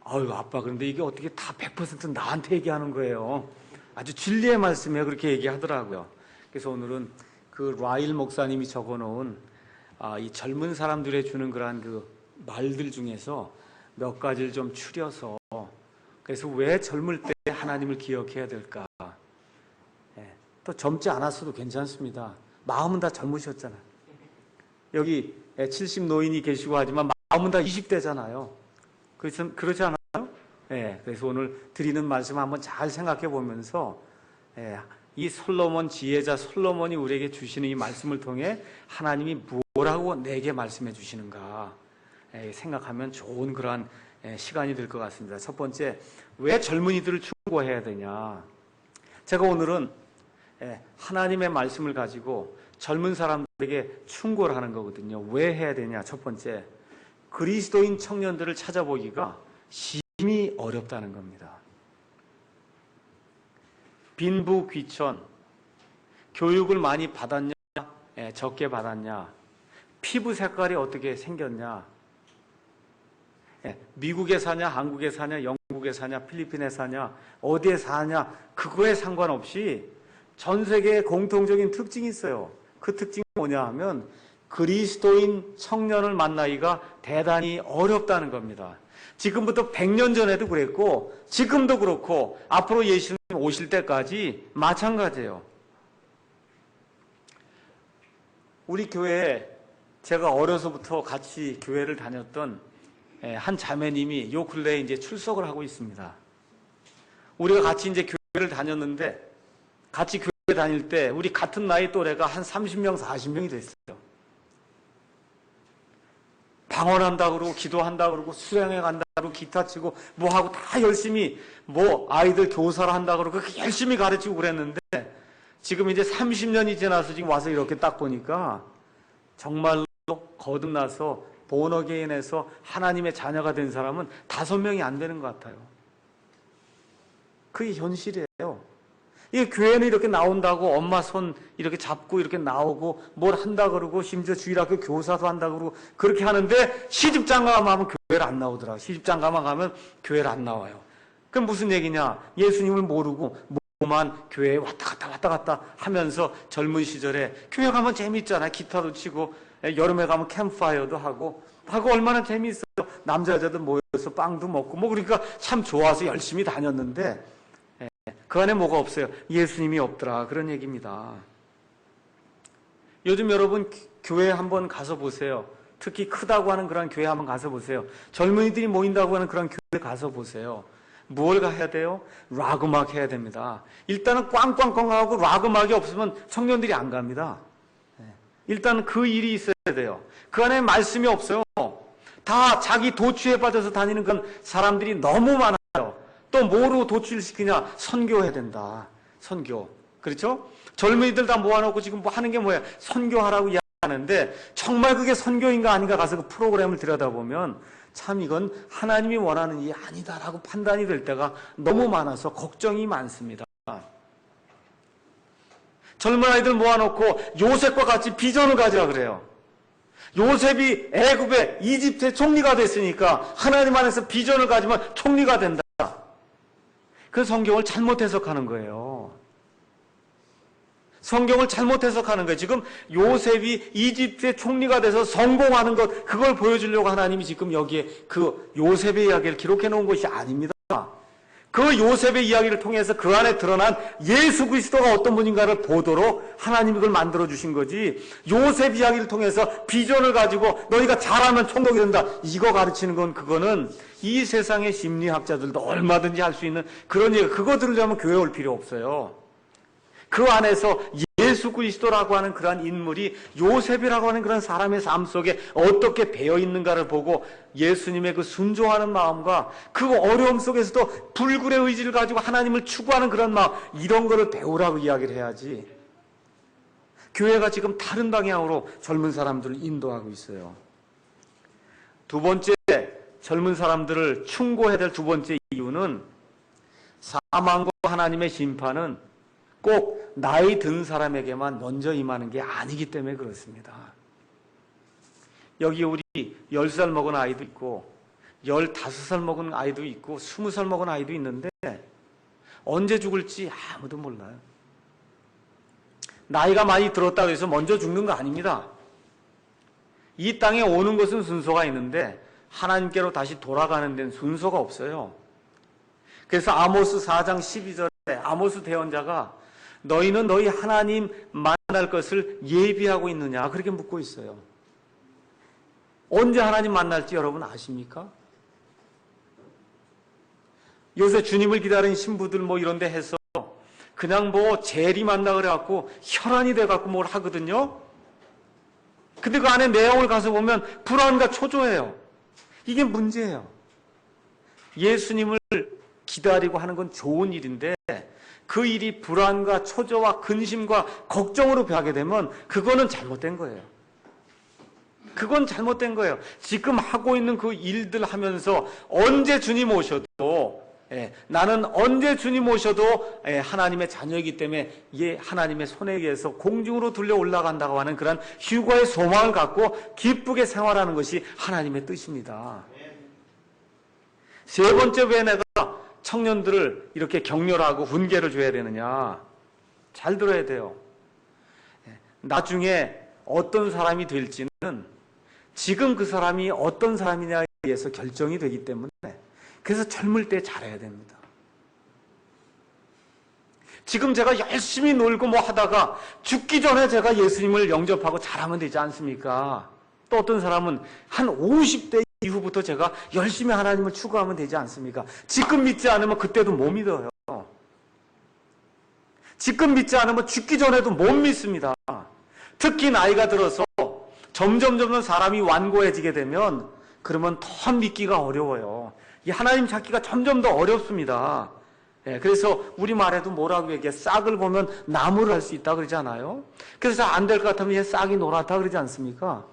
아유 아빠 그런데 이게 어떻게 다 100% 나한테 얘기하는 거예요. 아주 진리의 말씀에 그렇게 얘기하더라고요. 그래서 오늘은 그 라일 목사님이 적어놓은 이 젊은 사람들에 주는 그러한 그 말들 중에서 몇 가지를 좀 추려서 그래서 왜 젊을 때 하나님을 기억해야 될까? 또 젊지 않았어도 괜찮습니다. 마음은 다 젊으셨잖아요. 여기 70 노인이 계시고 하지만 마음은 다 20대잖아요. 그렇지 않아요? 그래서 오늘 드리는 말씀 한번 잘 생각해 보면서 이 솔로몬 지혜자 솔로몬이 우리에게 주시는 이 말씀을 통해 하나님이 뭐라고 내게 말씀해 주시는가 생각하면 좋은 그러한 시간이 될 것 같습니다. 첫 번째, 왜 젊은이들을 충고해야 되냐? 제가 오늘은 하나님의 말씀을 가지고 젊은 사람들에게 충고를 하는 거거든요. 왜 해야 되냐? 첫 번째, 그리스도인 청년들을 찾아보기가 심히 어렵다는 겁니다. 빈부 귀천, 교육을 많이 받았냐, 적게 받았냐, 피부 색깔이 어떻게 생겼냐, 미국에 사냐, 한국에 사냐, 영국에 사냐, 필리핀에 사냐, 어디에 사냐, 그거에 상관없이 전 세계에 공통적인 특징이 있어요. 그 특징이 뭐냐 하면 그리스도인 청년을 만나기가 대단히 어렵다는 겁니다. 지금부터 100년 전에도 그랬고 지금도 그렇고 앞으로 예수님 오실 때까지 마찬가지예요. 우리 교회에 제가 어려서부터 같이 교회를 다녔던 한 자매님이 요 근래에 이제 출석을 하고 있습니다. 우리가 같이 이제 교회를 다녔는데 같이 교회 다닐 때 우리 같은 나이 또래가 한 30명, 40명이 됐어요. 방언한다 그러고 기도한다 그러고 수양회 간다 그러고 기타 치고 뭐 하고 다 열심히 뭐 아이들 교사를 한다 그러고 열심히 가르치고 그랬는데 지금 이제 30년이 지나서 지금 와서 이렇게 딱 보니까 정말로 거듭나서 본어게인에서 하나님의 자녀가 된 사람은 5명이 안 되는 것 같아요. 그게 현실이에요. 이 교회는 이렇게 나온다고 엄마 손 이렇게 잡고 이렇게 나오고 뭘 한다 그러고 심지어 주일학교 교사도 한다 그러고 그렇게 하는데 시집장가만 하면 교회를 안 나오더라고요. 시집장가만 가면 교회를 안 나와요. 그럼 무슨 얘기냐? 예수님을 모르고 뭐만 교회에 왔다 갔다 하면서 젊은 시절에 교회 가면 재밌잖아요. 기타도 치고 여름에 가면 캠프파이어도 하고 얼마나 재미있어요. 남자 여자들 모여서 빵도 먹고 뭐 그러니까 참 좋아서 열심히 다녔는데 그 안에 뭐가 없어요? 예수님이 없더라. 그런 얘기입니다. 요즘 여러분 교회 한번 가서 보세요. 특히 크다고 하는 그런 교회 한번 가서 보세요. 젊은이들이 모인다고 하는 그런 교회 가서 보세요. 뭘 해야 돼요? 락 음악 해야 됩니다. 일단은 꽝꽝꽝하고 락 음악이 없으면 청년들이 안 갑니다. 일단 그 일이 있어야 돼요. 그 안에 말씀이 없어요. 다 자기 도취에 빠져서 다니는 그런 사람들이 너무 많아요. 또 뭐로 도취시키냐? 선교해야 된다. 선교. 그렇죠? 젊은이들 다 모아놓고 지금 뭐 하는 게 뭐야? 선교하라고 이야기하는데 정말 그게 선교인가 아닌가 가서 그 프로그램을 들여다보면 참 이건 하나님이 원하는 일이 아니다라고 판단이 될 때가 너무 많아서 걱정이 많습니다. 젊은 아이들 모아놓고 요셉과 같이 비전을 가지라 그래요. 요셉이 애굽의 이집트의 총리가 됐으니까 하나님 안에서 비전을 가지면 총리가 된다. 그 성경을 잘못 해석하는 거예요. 성경을 잘못 해석하는 거예요. 지금 요셉이 이집트의 총리가 돼서 성공하는 것, 그걸 보여주려고 하나님이 지금 여기에 그 요셉의 이야기를 기록해 놓은 것이 아닙니다. 그 요셉의 이야기를 통해서 그 안에 드러난 예수 그리스도가 어떤 분인가를 보도록 하나님이 그걸 만들어주신 거지, 요셉 이야기를 통해서 비전을 가지고 너희가 잘하면 총독이 된다, 이거 가르치는 건 그거는 이 세상의 심리학자들도 얼마든지 할 수 있는 그런 얘기, 그거 들으려면 교회 올 필요 없어요. 그 안에서 예수 그리스도라고 하는 그러한 인물이 요셉이라고 하는 그런 사람의 삶 속에 어떻게 배어 있는가를 보고 예수님의 그 순종하는 마음과 그 어려움 속에서도 불굴의 의지를 가지고 하나님을 추구하는 그런 마음, 이런 거를 배우라고 이야기를 해야지. 교회가 지금 다른 방향으로 젊은 사람들을 인도하고 있어요. 두 번째, 젊은 사람들을 충고해야 될 두 번째 이유는 사망과 하나님의 심판은 꼭 나이 든 사람에게만 먼저 임하는 게 아니기 때문에 그렇습니다. 여기 우리 10살 먹은 아이도 있고 15살 먹은 아이도 있고 20살 먹은 아이도 있는데 언제 죽을지 아무도 몰라요. 나이가 많이 들었다고 해서 먼저 죽는 거 아닙니다. 이 땅에 오는 것은 순서가 있는데 하나님께로 다시 돌아가는 데는 순서가 없어요. 그래서 아모스 4장 12절에 아모스 대언자가 너희는 너희 하나님 만날 것을 예비하고 있느냐 그렇게 묻고 있어요. 언제 하나님 만날지 여러분 아십니까? 요새 주님을 기다리는 신부들 뭐 이런 데 해서 그냥 뭐 재리 만나 그래갖고 혈안이 돼갖고 뭘 하거든요. 근데 그 안에 내용을 가서 보면 불안과 초조해요. 이게 문제예요. 예수님을 기다리고 하는 건 좋은 일인데 그 일이 불안과 초조와 근심과 걱정으로 변하게 되면 그거는 잘못된 거예요. 그건 잘못된 거예요. 지금 하고 있는 그 일들 하면서 언제 주님 오셔도 나는 언제 주님 오셔도 하나님의 자녀이기 때문에 하나님의 손에 의해서 공중으로 들려 올라간다고 하는 그런 휴거의 소망을 갖고 기쁘게 생활하는 것이 하나님의 뜻입니다. 세 번째, 왜 내가 청년들을 이렇게 격려하고 훈계를 줘야 되느냐? 잘 들어야 돼요. 나중에 어떤 사람이 될지는 지금 그 사람이 어떤 사람이냐에 의해서 결정이 되기 때문에 그래서 젊을 때 잘해야 됩니다. 지금 제가 열심히 놀고 뭐 하다가 죽기 전에 제가 예수님을 영접하고 잘하면 되지 않습니까? 또 어떤 사람은 한 50대 이후부터 제가 열심히 하나님을 추구하면 되지 않습니까? 지금 믿지 않으면 그때도 못 믿어요. 지금 믿지 않으면 죽기 전에도 못 믿습니다. 특히 나이가 들어서 점점 사람이 완고해지게 되면 그러면 더 믿기가 어려워요. 이 하나님 찾기가 점점 더 어렵습니다. 그래서 우리말에도 뭐라고 얘기해? 싹을 보면 나무를 할 수 있다 그러잖아요. 그래서 안 될 것 같으면 싹이 노랗다 그러지 않습니까?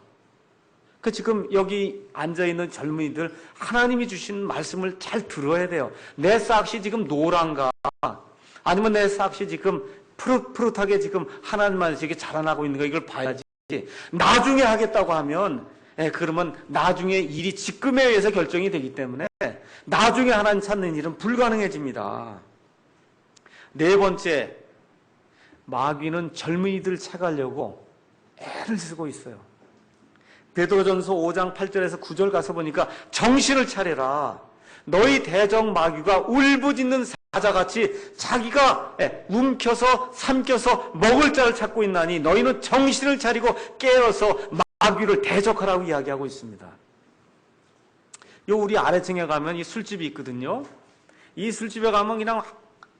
그 지금 여기 앉아있는 젊은이들 하나님이 주신 말씀을 잘 들어야 돼요. 내 싹이 지금 노란가 아니면 내 싹이 지금 푸릇푸릇하게 지금 하나님만 이렇게 자라나고 있는가 이걸 봐야지. 나중에 하겠다고 하면 그러면 나중에 일이 지금에 의해서 결정이 되기 때문에 나중에 하나님 찾는 일은 불가능해집니다. 네 번째, 마귀는 젊은이들 채가려고 애를 쓰고 있어요. 베드로전서 5장 8절에서 9절 가서 보니까 정신을 차려라. 너희 대적 마귀가 울부짖는 사자같이 자기가 움켜서 삼켜서 먹을 자를 찾고 있나니 너희는 정신을 차리고 깨어서 마귀를 대적하라고 이야기하고 있습니다. 요 우리 아래층에 가면 이 술집이 있거든요. 이 술집에 가면 그냥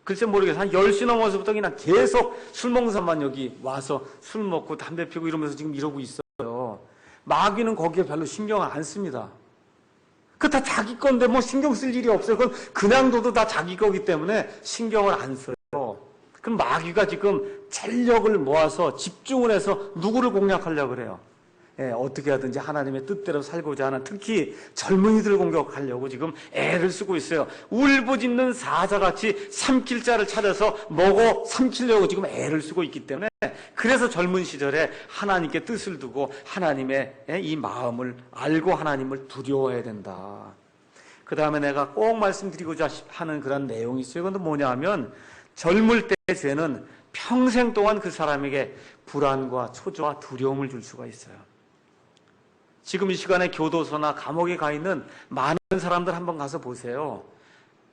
글쎄 모르겠어요. 한 10시 넘어서부터 그냥 계속 술 먹는 사람만 여기 와서 술 먹고 담배 피우고 이러면서 지금 이러고 있어요. 마귀는 거기에 별로 신경을 안 씁니다. 그 다 자기 건데 뭐 신경 쓸 일이 없어요. 그건 그냥 둬도 다 자기 거기 때문에 신경을 안 써요. 그럼 마귀가 지금 전력을 모아서 집중을 해서 누구를 공략하려고 그래요? 어떻게 하든지 하나님의 뜻대로 살고자 하는 특히 젊은이들을 공격하려고 지금 애를 쓰고 있어요. 울부짖는 사자같이 삼킬 자를 찾아서 먹어 삼키려고 지금 애를 쓰고 있기 때문에 그래서 젊은 시절에 하나님께 뜻을 두고 하나님의 이 마음을 알고 하나님을 두려워해야 된다. 그 다음에 내가 꼭 말씀드리고자 하는 그런 내용이 있어요. 그건 뭐냐 하면 젊을 때의 죄는 평생 동안 그 사람에게 불안과 초조와 두려움을 줄 수가 있어요. 지금 이 시간에 교도소나 감옥에 가 있는 많은 사람들 한번 가서 보세요.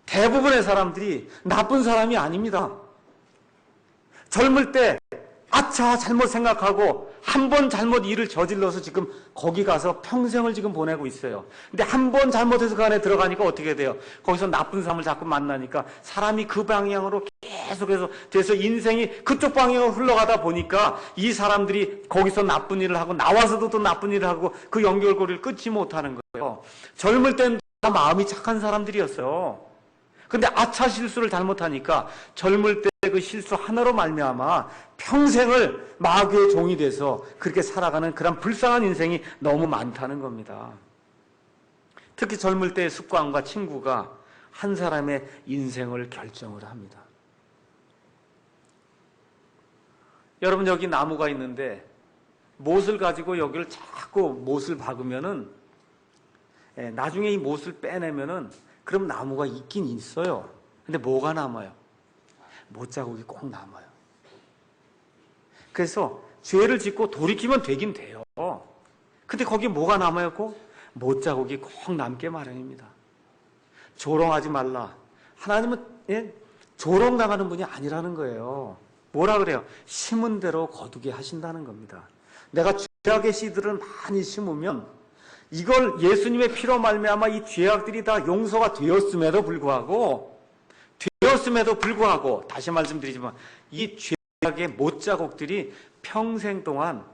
대부분의 사람들이 나쁜 사람이 아닙니다. 젊을 때 아차 잘못 생각하고 한 번 잘못 일을 저질러서 지금 거기 가서 평생을 지금 보내고 있어요. 근데 한 번 잘못해서 그 안에 들어가니까 어떻게 돼요? 거기서 나쁜 사람을 자꾸 만나니까 사람이 그 방향으로 계속해서 돼서 인생이 그쪽 방향으로 흘러가다 보니까 이 사람들이 거기서 나쁜 일을 하고 나와서도 또 나쁜 일을 하고 그 연결고리를 끊지 못하는 거예요. 젊을 땐 다 마음이 착한 사람들이었어요. 근데 아차 실수를 잘못하니까 젊을 때 그 실수 하나로 말미암아 평생을 마귀의 종이 돼서 그렇게 살아가는 그런 불쌍한 인생이 너무 많다는 겁니다. 특히 젊을 때의 습관과 친구가 한 사람의 인생을 결정을 합니다. 여러분 여기 나무가 있는데 못을 가지고 여기를 자꾸 못을 박으면은 나중에 이 못을 빼내면은 그럼 나무가 있긴 있어요. 근데 뭐가 남아요? 못자국이 꼭 남아요. 그래서 죄를 짓고 돌이키면 되긴 돼요. 근데 거기에 뭐가 남아요? 못자국이 꼭 남게 마련입니다. 조롱하지 말라. 하나님은 조롱당하는 분이 아니라는 거예요. 뭐라 그래요? 심은 대로 거두게 하신다는 겁니다. 내가 죄악의 씨들을 많이 심으면 이걸 예수님의 피로 말미암아 이 죄악들이 다 용서가 되었음에도 불구하고 다시 말씀드리지만 이 죄악의 못자국들이 평생 동안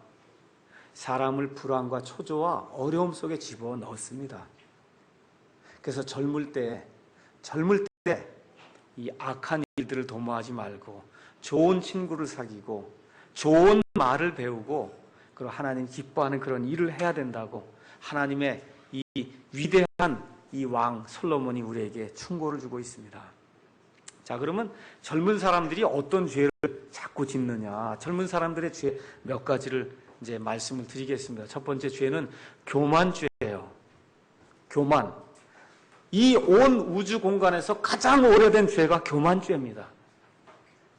사람을 불안과 초조와 어려움 속에 집어넣습니다. 그래서 젊을 때 이 악한 일들을 도모하지 말고 좋은 친구를 사귀고 좋은 말을 배우고 그리고 하나님 기뻐하는 그런 일을 해야 된다고 하나님의 이 위대한 이 왕 솔로몬이 우리에게 충고를 주고 있습니다. 자, 그러면 젊은 사람들이 어떤 죄를 자꾸 짓느냐? 젊은 사람들의 죄 몇 가지를 이제 말씀을 드리겠습니다. 첫 번째 죄는 교만죄예요. 교만. 이 온 우주 공간에서 가장 오래된 죄가 교만죄입니다.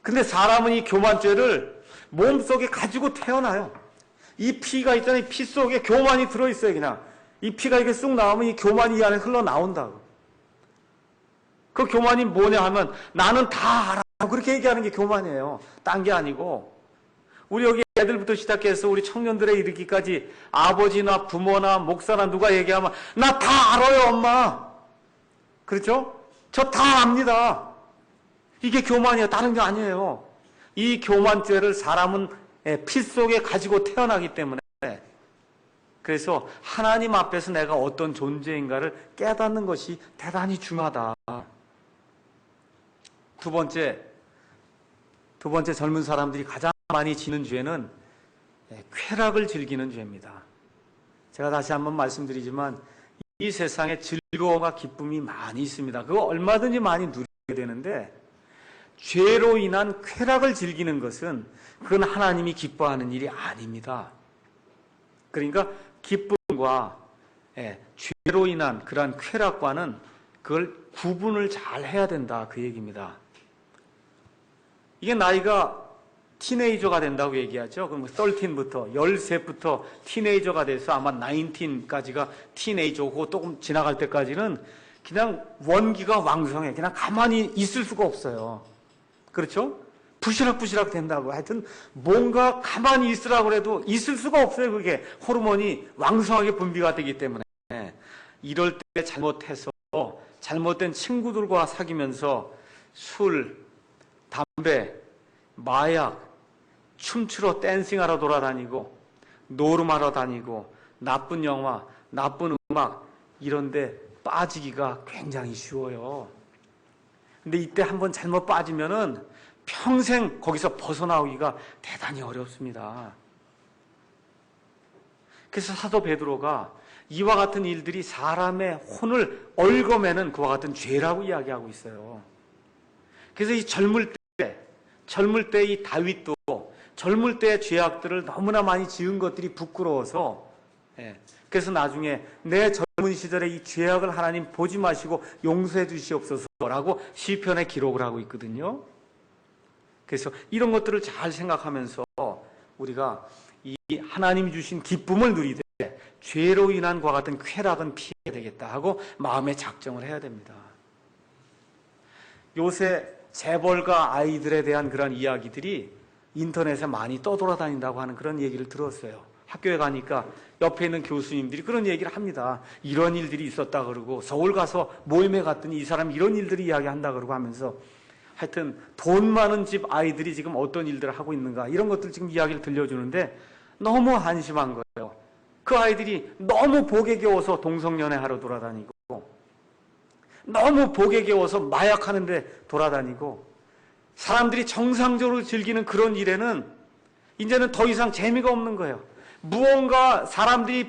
근데 사람은 이 교만죄를 몸속에 가지고 태어나요. 이 피가 있잖아요. 이 피 속에 교만이 들어있어요. 그냥 이 피가 이렇게 쑥 나오면 이 교만이 이 안에 흘러나온다고. 그 교만이 뭐냐 하면 나는 다 알아. 그렇게 얘기하는 게 교만이에요. 딴 게 아니고 우리 여기 애들부터 시작해서 우리 청년들에 이르기까지 아버지나 부모나 목사나 누가 얘기하면 나 다 알아요, 엄마. 그렇죠? 저 다 압니다. 이게 교만이에요. 다른 게 아니에요. 이 교만죄를 사람은 피 속에 가지고 태어나기 때문에 그래서 하나님 앞에서 내가 어떤 존재인가를 깨닫는 것이 대단히 중요하다. 두 번째 젊은 사람들이 가장 많이 지는 죄는 쾌락을 즐기는 죄입니다. 제가 다시 한번 말씀드리지만 이 세상에 즐거움과 기쁨이 많이 있습니다. 그거 얼마든지 많이 누리게 되는데 죄로 인한 쾌락을 즐기는 것은 그건 하나님이 기뻐하는 일이 아닙니다. 그러니까 기쁨과 죄로 인한 그러한 쾌락과는 그걸 구분을 잘 해야 된다 그 얘기입니다. 이게 나이가 티네이저가 된다고 얘기하죠. 그럼 13부터 13부터 티네이저가 돼서 아마 19까지가 티네이저고 조금 지나갈 때까지는 그냥 원기가 왕성해. 그냥 가만히 있을 수가 없어요. 그렇죠? 부시락부시락 된다고. 하여튼 뭔가 가만히 있으라고 해도 있을 수가 없어요. 그게 호르몬이 왕성하게 분비가 되기 때문에. 이럴 때 잘못해서 잘못된 친구들과 사귀면서 술, 담배, 마약, 춤추러 댄싱하러 돌아다니고 노름하러 다니고 나쁜 영화, 나쁜 음악 이런 데 빠지기가 굉장히 쉬워요. 근데 이때 한번 잘못 빠지면은 평생 거기서 벗어나오기가 대단히 어렵습니다. 그래서 사도 베드로가 이와 같은 일들이 사람의 혼을 얽어매는 그와 같은 죄라고 이야기하고 있어요. 그래서 이 젊을 때 이 다윗도 젊을 때의 죄악들을 너무나 많이 지은 것들이 부끄러워서 그래서 나중에 내 젊은 시절에 이 죄악을 하나님 보지 마시고 용서해 주시옵소서라고 시편에 기록을 하고 있거든요. 그래서 이런 것들을 잘 생각하면서 우리가 이 하나님이 주신 기쁨을 누리되 죄로 인한 그와 같은 쾌락은 피해야 되겠다 하고 마음의 작정을 해야 됩니다. 요새 재벌가 아이들에 대한 그런 이야기들이 인터넷에 많이 떠돌아다닌다고 하는 그런 얘기를 들었어요. 학교에 가니까 옆에 있는 교수님들이 그런 얘기를 합니다. 이런 일들이 있었다 그러고 서울 가서 모임에 갔더니 이 사람 이런 일들이 이야기한다 그러고 하면서 하여튼 돈 많은 집 아이들이 지금 어떤 일들을 하고 있는가 이런 것들 지금 이야기를 들려주는데 너무 한심한 거예요. 그 아이들이 너무 복에 겨워서 동성연애 하러 돌아다니고 너무 복에 겨워서 마약하는데 돌아다니고 사람들이 정상적으로 즐기는 그런 일에는 이제는 더 이상 재미가 없는 거예요. 무언가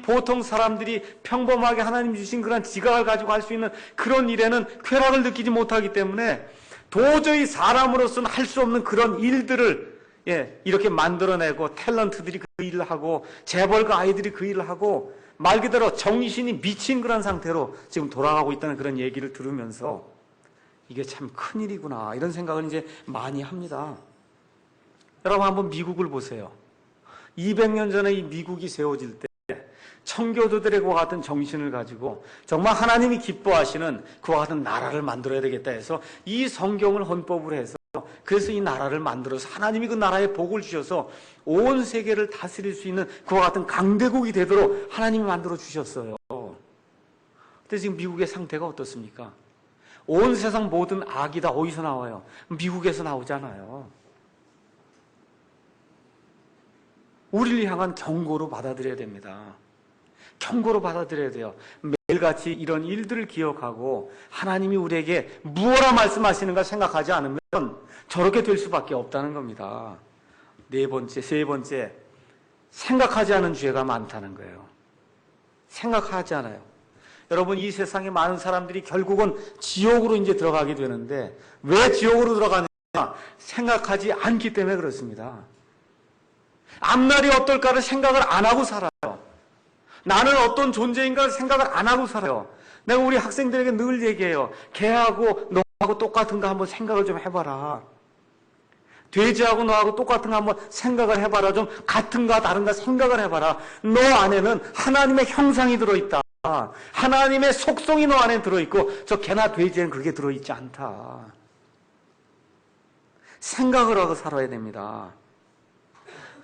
보통 사람들이 평범하게 하나님 주신 그런 지각을 가지고 할 수 있는 그런 일에는 쾌락을 느끼지 못하기 때문에 도저히 사람으로서는 할 수 없는 그런 일들을 이렇게 만들어내고 탤런트들이 그 일을 하고 재벌가 아이들이 그 일을 하고 말 그대로 정신이 미친 그런 상태로 지금 돌아가고 있다는 그런 얘기를 들으면서 이게 참 큰일이구나 이런 생각을 이제 많이 합니다. 여러분 한번 미국을 보세요. 200년 전에 이 미국이 세워질 때 청교도들의 그와 같은 정신을 가지고 정말 하나님이 기뻐하시는 그와 같은 나라를 만들어야 되겠다 해서 이 성경을 헌법을 해서 그래서 이 나라를 만들어서 하나님이 그 나라에 복을 주셔서 온 세계를 다스릴 수 있는 그와 같은 강대국이 되도록 하나님이 만들어 주셨어요. 근데 지금 미국의 상태가 어떻습니까? 온 세상 모든 악이 다 어디서 나와요? 미국에서 나오잖아요. 우리를 향한 경고로 받아들여야 됩니다. 경고로 받아들여야 돼요. 매일같이 이런 일들을 기억하고 하나님이 우리에게 무엇라 말씀하시는가 생각하지 않으면 저렇게 될 수밖에 없다는 겁니다. 세 번째, 생각하지 않은 죄가 많다는 거예요. 생각하지 않아요. 여러분, 이 세상에 많은 사람들이 결국은 지옥으로 이제 들어가게 되는데 왜 지옥으로 들어가느냐? 생각하지 않기 때문에 그렇습니다. 앞날이 어떨까를 생각을 안 하고 살아요. 나는 어떤 존재인가를 생각을 안 하고 살아요. 내가 우리 학생들에게 늘 얘기해요. 걔하고 너하고 똑같은가 한번 생각을 좀 해봐라. 돼지하고 너하고 똑같은가 한번 생각을 해봐라. 좀 같은가 다른가 생각을 해봐라. 너 안에는 하나님의 형상이 들어있다. 하나님의 속성이 너 안에 들어있고 저 개나 돼지에는 그게 들어있지 않다. 생각을 하고 살아야 됩니다.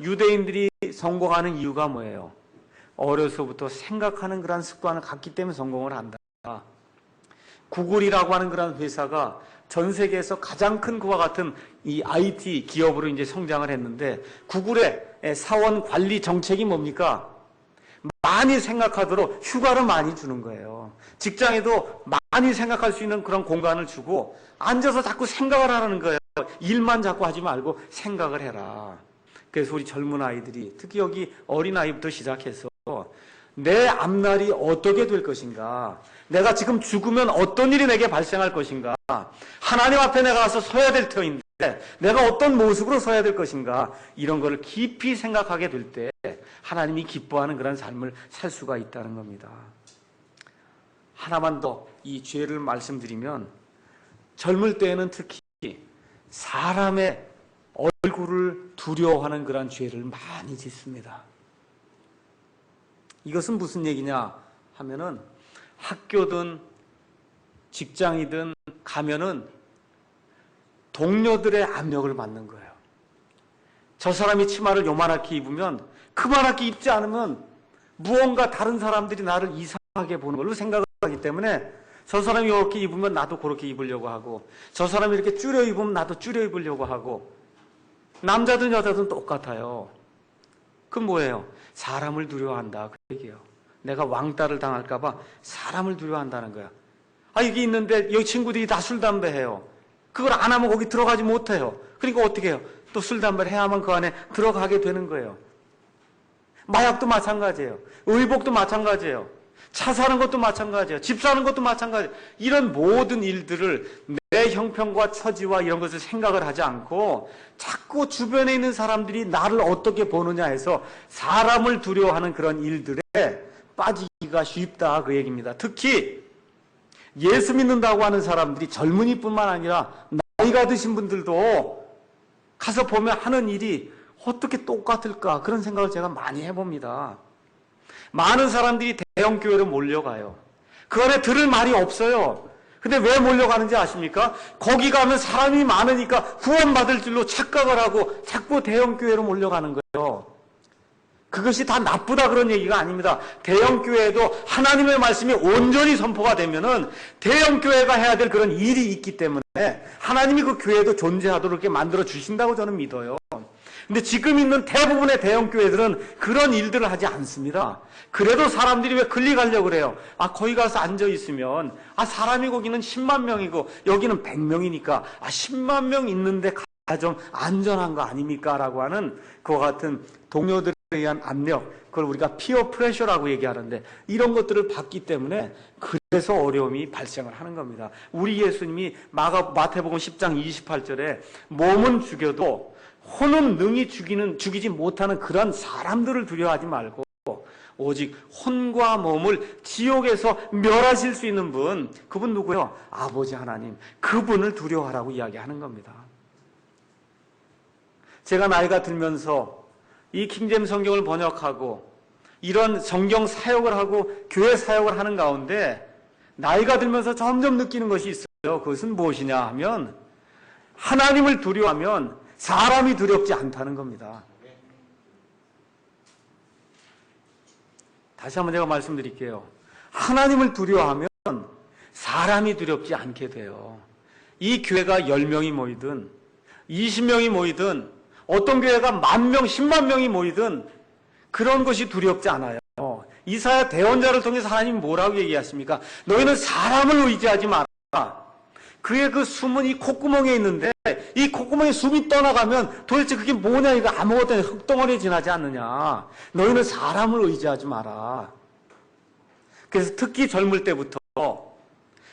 유대인들이 성공하는 이유가 뭐예요? 어려서부터 생각하는 그런 습관을 갖기 때문에 성공을 한다. 구글이라고 하는 그런 회사가 전 세계에서 가장 큰 그와 같은 이 IT 기업으로 이제 성장을 했는데 구글의 사원 관리 정책이 뭡니까? 많이 생각하도록 휴가를 많이 주는 거예요. 직장에도 많이 생각할 수 있는 그런 공간을 주고 앉아서 자꾸 생각을 하라는 거예요. 일만 자꾸 하지 말고 생각을 해라. 그래서 우리 젊은 아이들이 특히 여기 어린아이부터 시작해서 내 앞날이 어떻게 될 것인가, 내가 지금 죽으면 어떤 일이 내게 발생할 것인가, 하나님 앞에 내가 가서 서야 될 터인데 내가 어떤 모습으로 서야 될 것인가, 이런 거를 깊이 생각하게 될 때 하나님이 기뻐하는 그런 삶을 살 수가 있다는 겁니다. 하나만 더 이 죄를 말씀드리면, 젊을 때에는 특히 사람의 얼굴을 두려워하는 그런 죄를 많이 짓습니다. 이것은 무슨 얘기냐 하면은 학교든 직장이든 가면은 동료들의 압력을 받는 거예요. 저 사람이 치마를 요만하게 입으면 그만하게 입지 않으면 무언가 다른 사람들이 나를 이상하게 보는 걸로 생각을 하기 때문에 저 사람이 이렇게 입으면 나도 그렇게 입으려고 하고, 저 사람이 이렇게 줄여 입으면 나도 줄여 입으려고 하고, 남자든 여자든 똑같아요. 그건 뭐예요? 사람을 두려워한다 그 얘기예요. 내가 왕따를 당할까 봐 사람을 두려워한다는 거야. 여기 있는데 여기 친구들이 다 술 담배 해요. 그걸 안 하면 거기 들어가지 못해요. 그러니까 어떻게 해요? 또 술 담배를 해야만 그 안에 들어가게 되는 거예요. 마약도 마찬가지예요. 의복도 마찬가지예요. 차 사는 것도 마찬가지예요. 집 사는 것도 마찬가지예요. 이런 모든 일들을 내 형편과 처지와 이런 것을 생각을 하지 않고 자꾸 주변에 있는 사람들이 나를 어떻게 보느냐 해서 사람을 두려워하는 그런 일들에 빠지기가 쉽다 그 얘기입니다. 특히 예수 믿는다고 하는 사람들이 젊은이뿐만 아니라 나이가 드신 분들도 가서 보면 하는 일이 어떻게 똑같을까 그런 생각을 제가 많이 해봅니다. 많은 사람들이 대형교회로 몰려가요. 그 안에 들을 말이 없어요. 근데 왜 몰려가는지 아십니까? 거기 가면 사람이 많으니까 구원받을 줄로 착각을 하고 자꾸 대형교회로 몰려가는 거예요. 그것이 다 나쁘다 그런 얘기가 아닙니다. 대형교회에도 하나님의 말씀이 온전히 선포가 되면은 대형교회가 해야 될 그런 일이 있기 때문에 하나님이 그 교회도 존재하도록 이렇게 만들어 주신다고 저는 믿어요. 근데 지금 있는 대부분의 대형교회들은 그런 일들을 하지 않습니다. 그래도 사람들이 왜 클릭하려고 그래요? 거기 가서 앉아있으면 사람이 거기는 10만 명이고 여기는 100명이니까 10만 명 있는데 좀 안전한 거 아닙니까? 라고 하는 그와 같은 동료들에 의한 압력, 그걸 우리가 피어 프레셔라고 얘기하는데 이런 것들을 받기 때문에 그래서 어려움이 발생을 하는 겁니다. 우리 예수님이 마태복음 10장 28절에 몸은 죽여도 혼은 능히 죽이지 못하는 그런 사람들을 두려워하지 말고 오직 혼과 몸을 지옥에서 멸하실 수 있는 분, 그분 누구요? 아버지 하나님, 그분을 두려워하라고 이야기하는 겁니다. 제가 나이가 들면서 이 킹제임스 성경을 번역하고 이런 성경 사역을 하고 교회 사역을 하는 가운데 나이가 들면서 점점 느끼는 것이 있어요. 그것은 무엇이냐 하면 하나님을 두려워하면 사람이 두렵지 않다는 겁니다. 다시 한번 제가 말씀드릴게요. 하나님을 두려워하면 사람이 두렵지 않게 돼요. 이 교회가 10명이 모이든 20명이 모이든 어떤 교회가 10,000명, 10만 명이 모이든 그런 것이 두렵지 않아요. 이사야 대언자를 통해서 하나님이 뭐라고 얘기하십니까? 너희는 사람을 의지하지 마라. 그의 그 숨은 이 콧구멍에 있는데 이 콧구멍에 숨이 떠나가면 도대체 그게 뭐냐, 이거 아무것도 아니라 흙덩어리에 지나지 않느냐. 너희는 사람을 의지하지 마라. 그래서 특히 젊을 때부터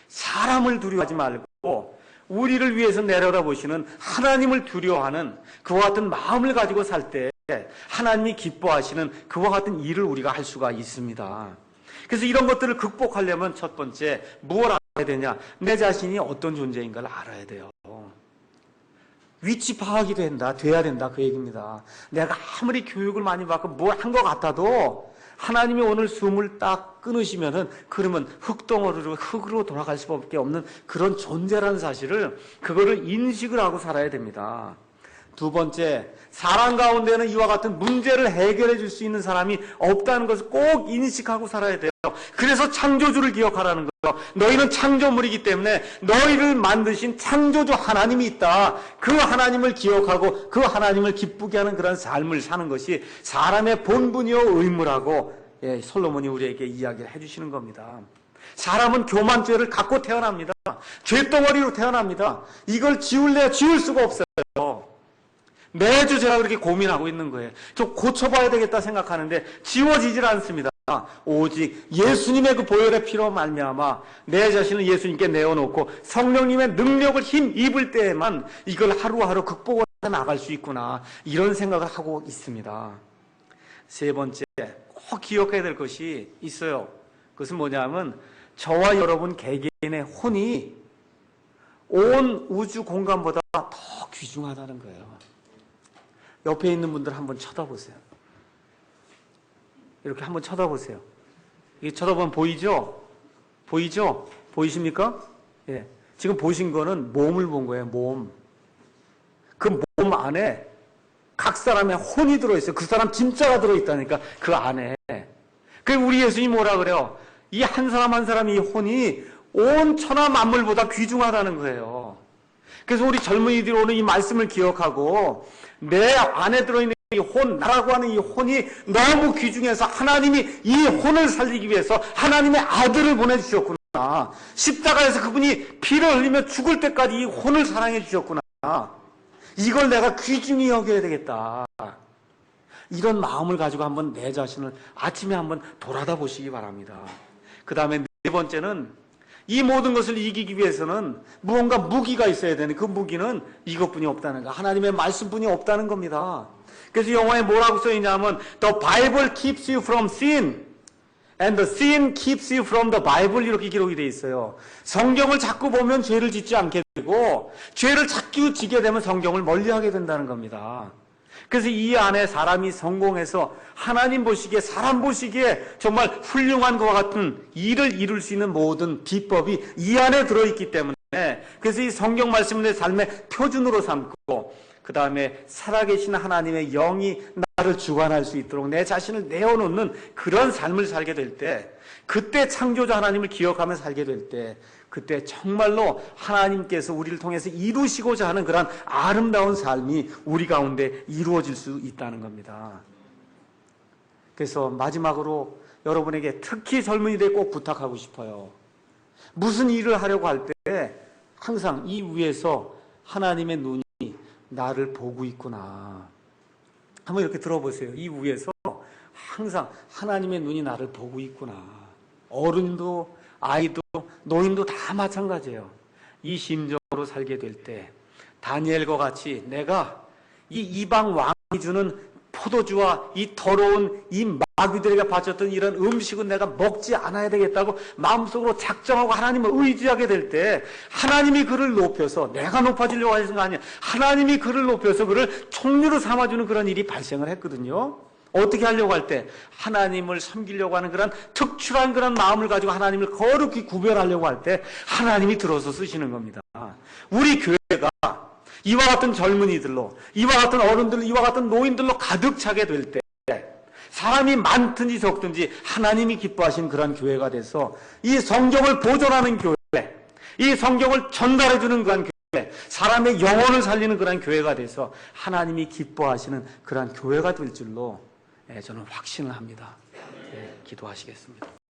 사람을 두려워하지 말고 우리를 위해서 내려다보시는 하나님을 두려워하는 그와 같은 마음을 가지고 살 때 하나님이 기뻐하시는 그와 같은 일을 우리가 할 수가 있습니다. 그래서 이런 것들을 극복하려면 첫 번째 무엇을 알아야 되냐? 내 자신이 어떤 존재인가를 알아야 돼요. 위치 파악이 돼야 된다, 그 얘기입니다. 내가 아무리 교육을 많이 받고 뭘 한 것 같아도 하나님이 오늘 숨을 딱 끊으시면은 그러면 흙으로 돌아갈 수밖에 없는 그런 존재라는 사실을, 그거를 인식을 하고 살아야 됩니다. 두 번째, 사람 가운데는 이와 같은 문제를 해결해 줄 수 있는 사람이 없다는 것을 꼭 인식하고 살아야 돼요. 그래서 창조주를 기억하라는 거예요. 너희는 창조물이기 때문에 너희를 만드신 창조주 하나님이 있다. 그 하나님을 기억하고 그 하나님을 기쁘게 하는 그런 삶을 사는 것이 사람의 본분이요 의무라고 솔로몬이 우리에게 이야기를 해주시는 겁니다. 사람은 교만죄를 갖고 태어납니다. 죄덩어리로 태어납니다. 이걸 지울래야 지울 수가 없어요. 매주 제가 그렇게 고민하고 있는 거예요. 좀 고쳐봐야 되겠다 생각하는데 지워지질 않습니다. 오직 예수님의 그 보혈의 피로 말미암아 내 자신을 예수님께 내어놓고 성령님의 능력을 힘입을 때에만 이걸 하루하루 극복해 나갈 수 있구나, 이런 생각을 하고 있습니다. 세 번째, 꼭 기억해야 될 것이 있어요. 그것은 뭐냐면 저와 여러분 개개인의 혼이 온 우주 공간보다 더 귀중하다는 거예요. 옆에 있는 분들 한번 쳐다보세요. 이렇게 한번 쳐다보세요. 이게 쳐다보면 보이죠? 보이죠? 보이십니까? 예. 지금 보신 거는 몸을 본 거예요, 몸. 그 몸 안에 각 사람의 혼이 들어있어요. 그 사람 진짜가 들어있다니까, 그 안에. 그 우리 예수님이 뭐라 그래요? 이 한 사람 한 사람의 이 혼이 온 천하 만물보다 귀중하다는 거예요. 그래서 우리 젊은이들이 오늘 이 말씀을 기억하고 내 안에 들어있는 이 혼, 나라고 하는 이 혼이 너무 귀중해서 하나님이 이 혼을 살리기 위해서 하나님의 아들을 보내주셨구나. 십자가에서 그분이 피를 흘리며 죽을 때까지 이 혼을 사랑해 주셨구나. 이걸 내가 귀중히 여겨야 되겠다. 이런 마음을 가지고 한번 내 자신을 아침에 한번 돌아다 보시기 바랍니다. 그 다음에 네 번째는 이 모든 것을 이기기 위해서는 무언가 무기가 있어야 되는, 그 무기는 이것뿐이 없다는 거, 하나님의 말씀뿐이 없다는 겁니다. 그래서 영어에 뭐라고 써있냐면 The Bible keeps you from sin and the sin keeps you from the Bible, 이렇게 기록이 되어 있어요. 성경을 자꾸 보면 죄를 짓지 않게 되고 죄를 자꾸 지게 되면 성경을 멀리하게 된다는 겁니다. 그래서 이 안에 사람이 성공해서 하나님 보시기에, 사람 보시기에 정말 훌륭한 것과 같은 일을 이룰 수 있는 모든 비법이 이 안에 들어있기 때문에, 그래서 이 성경 말씀을 내 삶의 표준으로 삼고 그 다음에 살아계신 하나님의 영이 나를 주관할 수 있도록 내 자신을 내어놓는 그런 삶을 살게 될 때, 그때 창조주 하나님을 기억하며 살게 될 때, 그때 정말로 하나님께서 우리를 통해서 이루시고자 하는 그런 아름다운 삶이 우리 가운데 이루어질 수 있다는 겁니다. 그래서 마지막으로 여러분에게 특히 젊은이들에게 꼭 부탁하고 싶어요. 무슨 일을 하려고 할 때 항상 이 위에서 하나님의 눈이 나를 보고 있구나. 한번 이렇게 들어보세요. 이 위에서 항상 하나님의 눈이 나를 보고 있구나. 어른도 아이도 노인도 다 마찬가지예요. 이 심정으로 살게 될 때 다니엘과 같이 내가 이 이방 왕이 주는 포도주와 이 더러운 이 마귀들에게 바쳤던 이런 음식은 내가 먹지 않아야 되겠다고 마음속으로 작정하고 하나님을 의지하게 될 때 하나님이 그를 높여서, 내가 높아지려고 하시는 거 아니에요. 하나님이 그를 높여서 그를 총리로 삼아주는 그런 일이 발생을 했거든요. 어떻게 하려고 할 때 하나님을 섬기려고 하는 그런 특출한 그런 마음을 가지고 하나님을 거룩히 구별하려고 할 때 하나님이 들어서 쓰시는 겁니다. 우리 교회가 이와 같은 젊은이들로, 이와 같은 어른들, 이와 같은 노인들로 가득 차게 될 때 사람이 많든지 적든지 하나님이 기뻐하신 그런 교회가 돼서 이 성경을 보존하는 교회, 이 성경을 전달해주는 그런 교회, 사람의 영혼을 살리는 그런 교회가 돼서 하나님이 기뻐하시는 그런 교회가 될 줄로 저는 확신을 합니다. 기도하시겠습니다.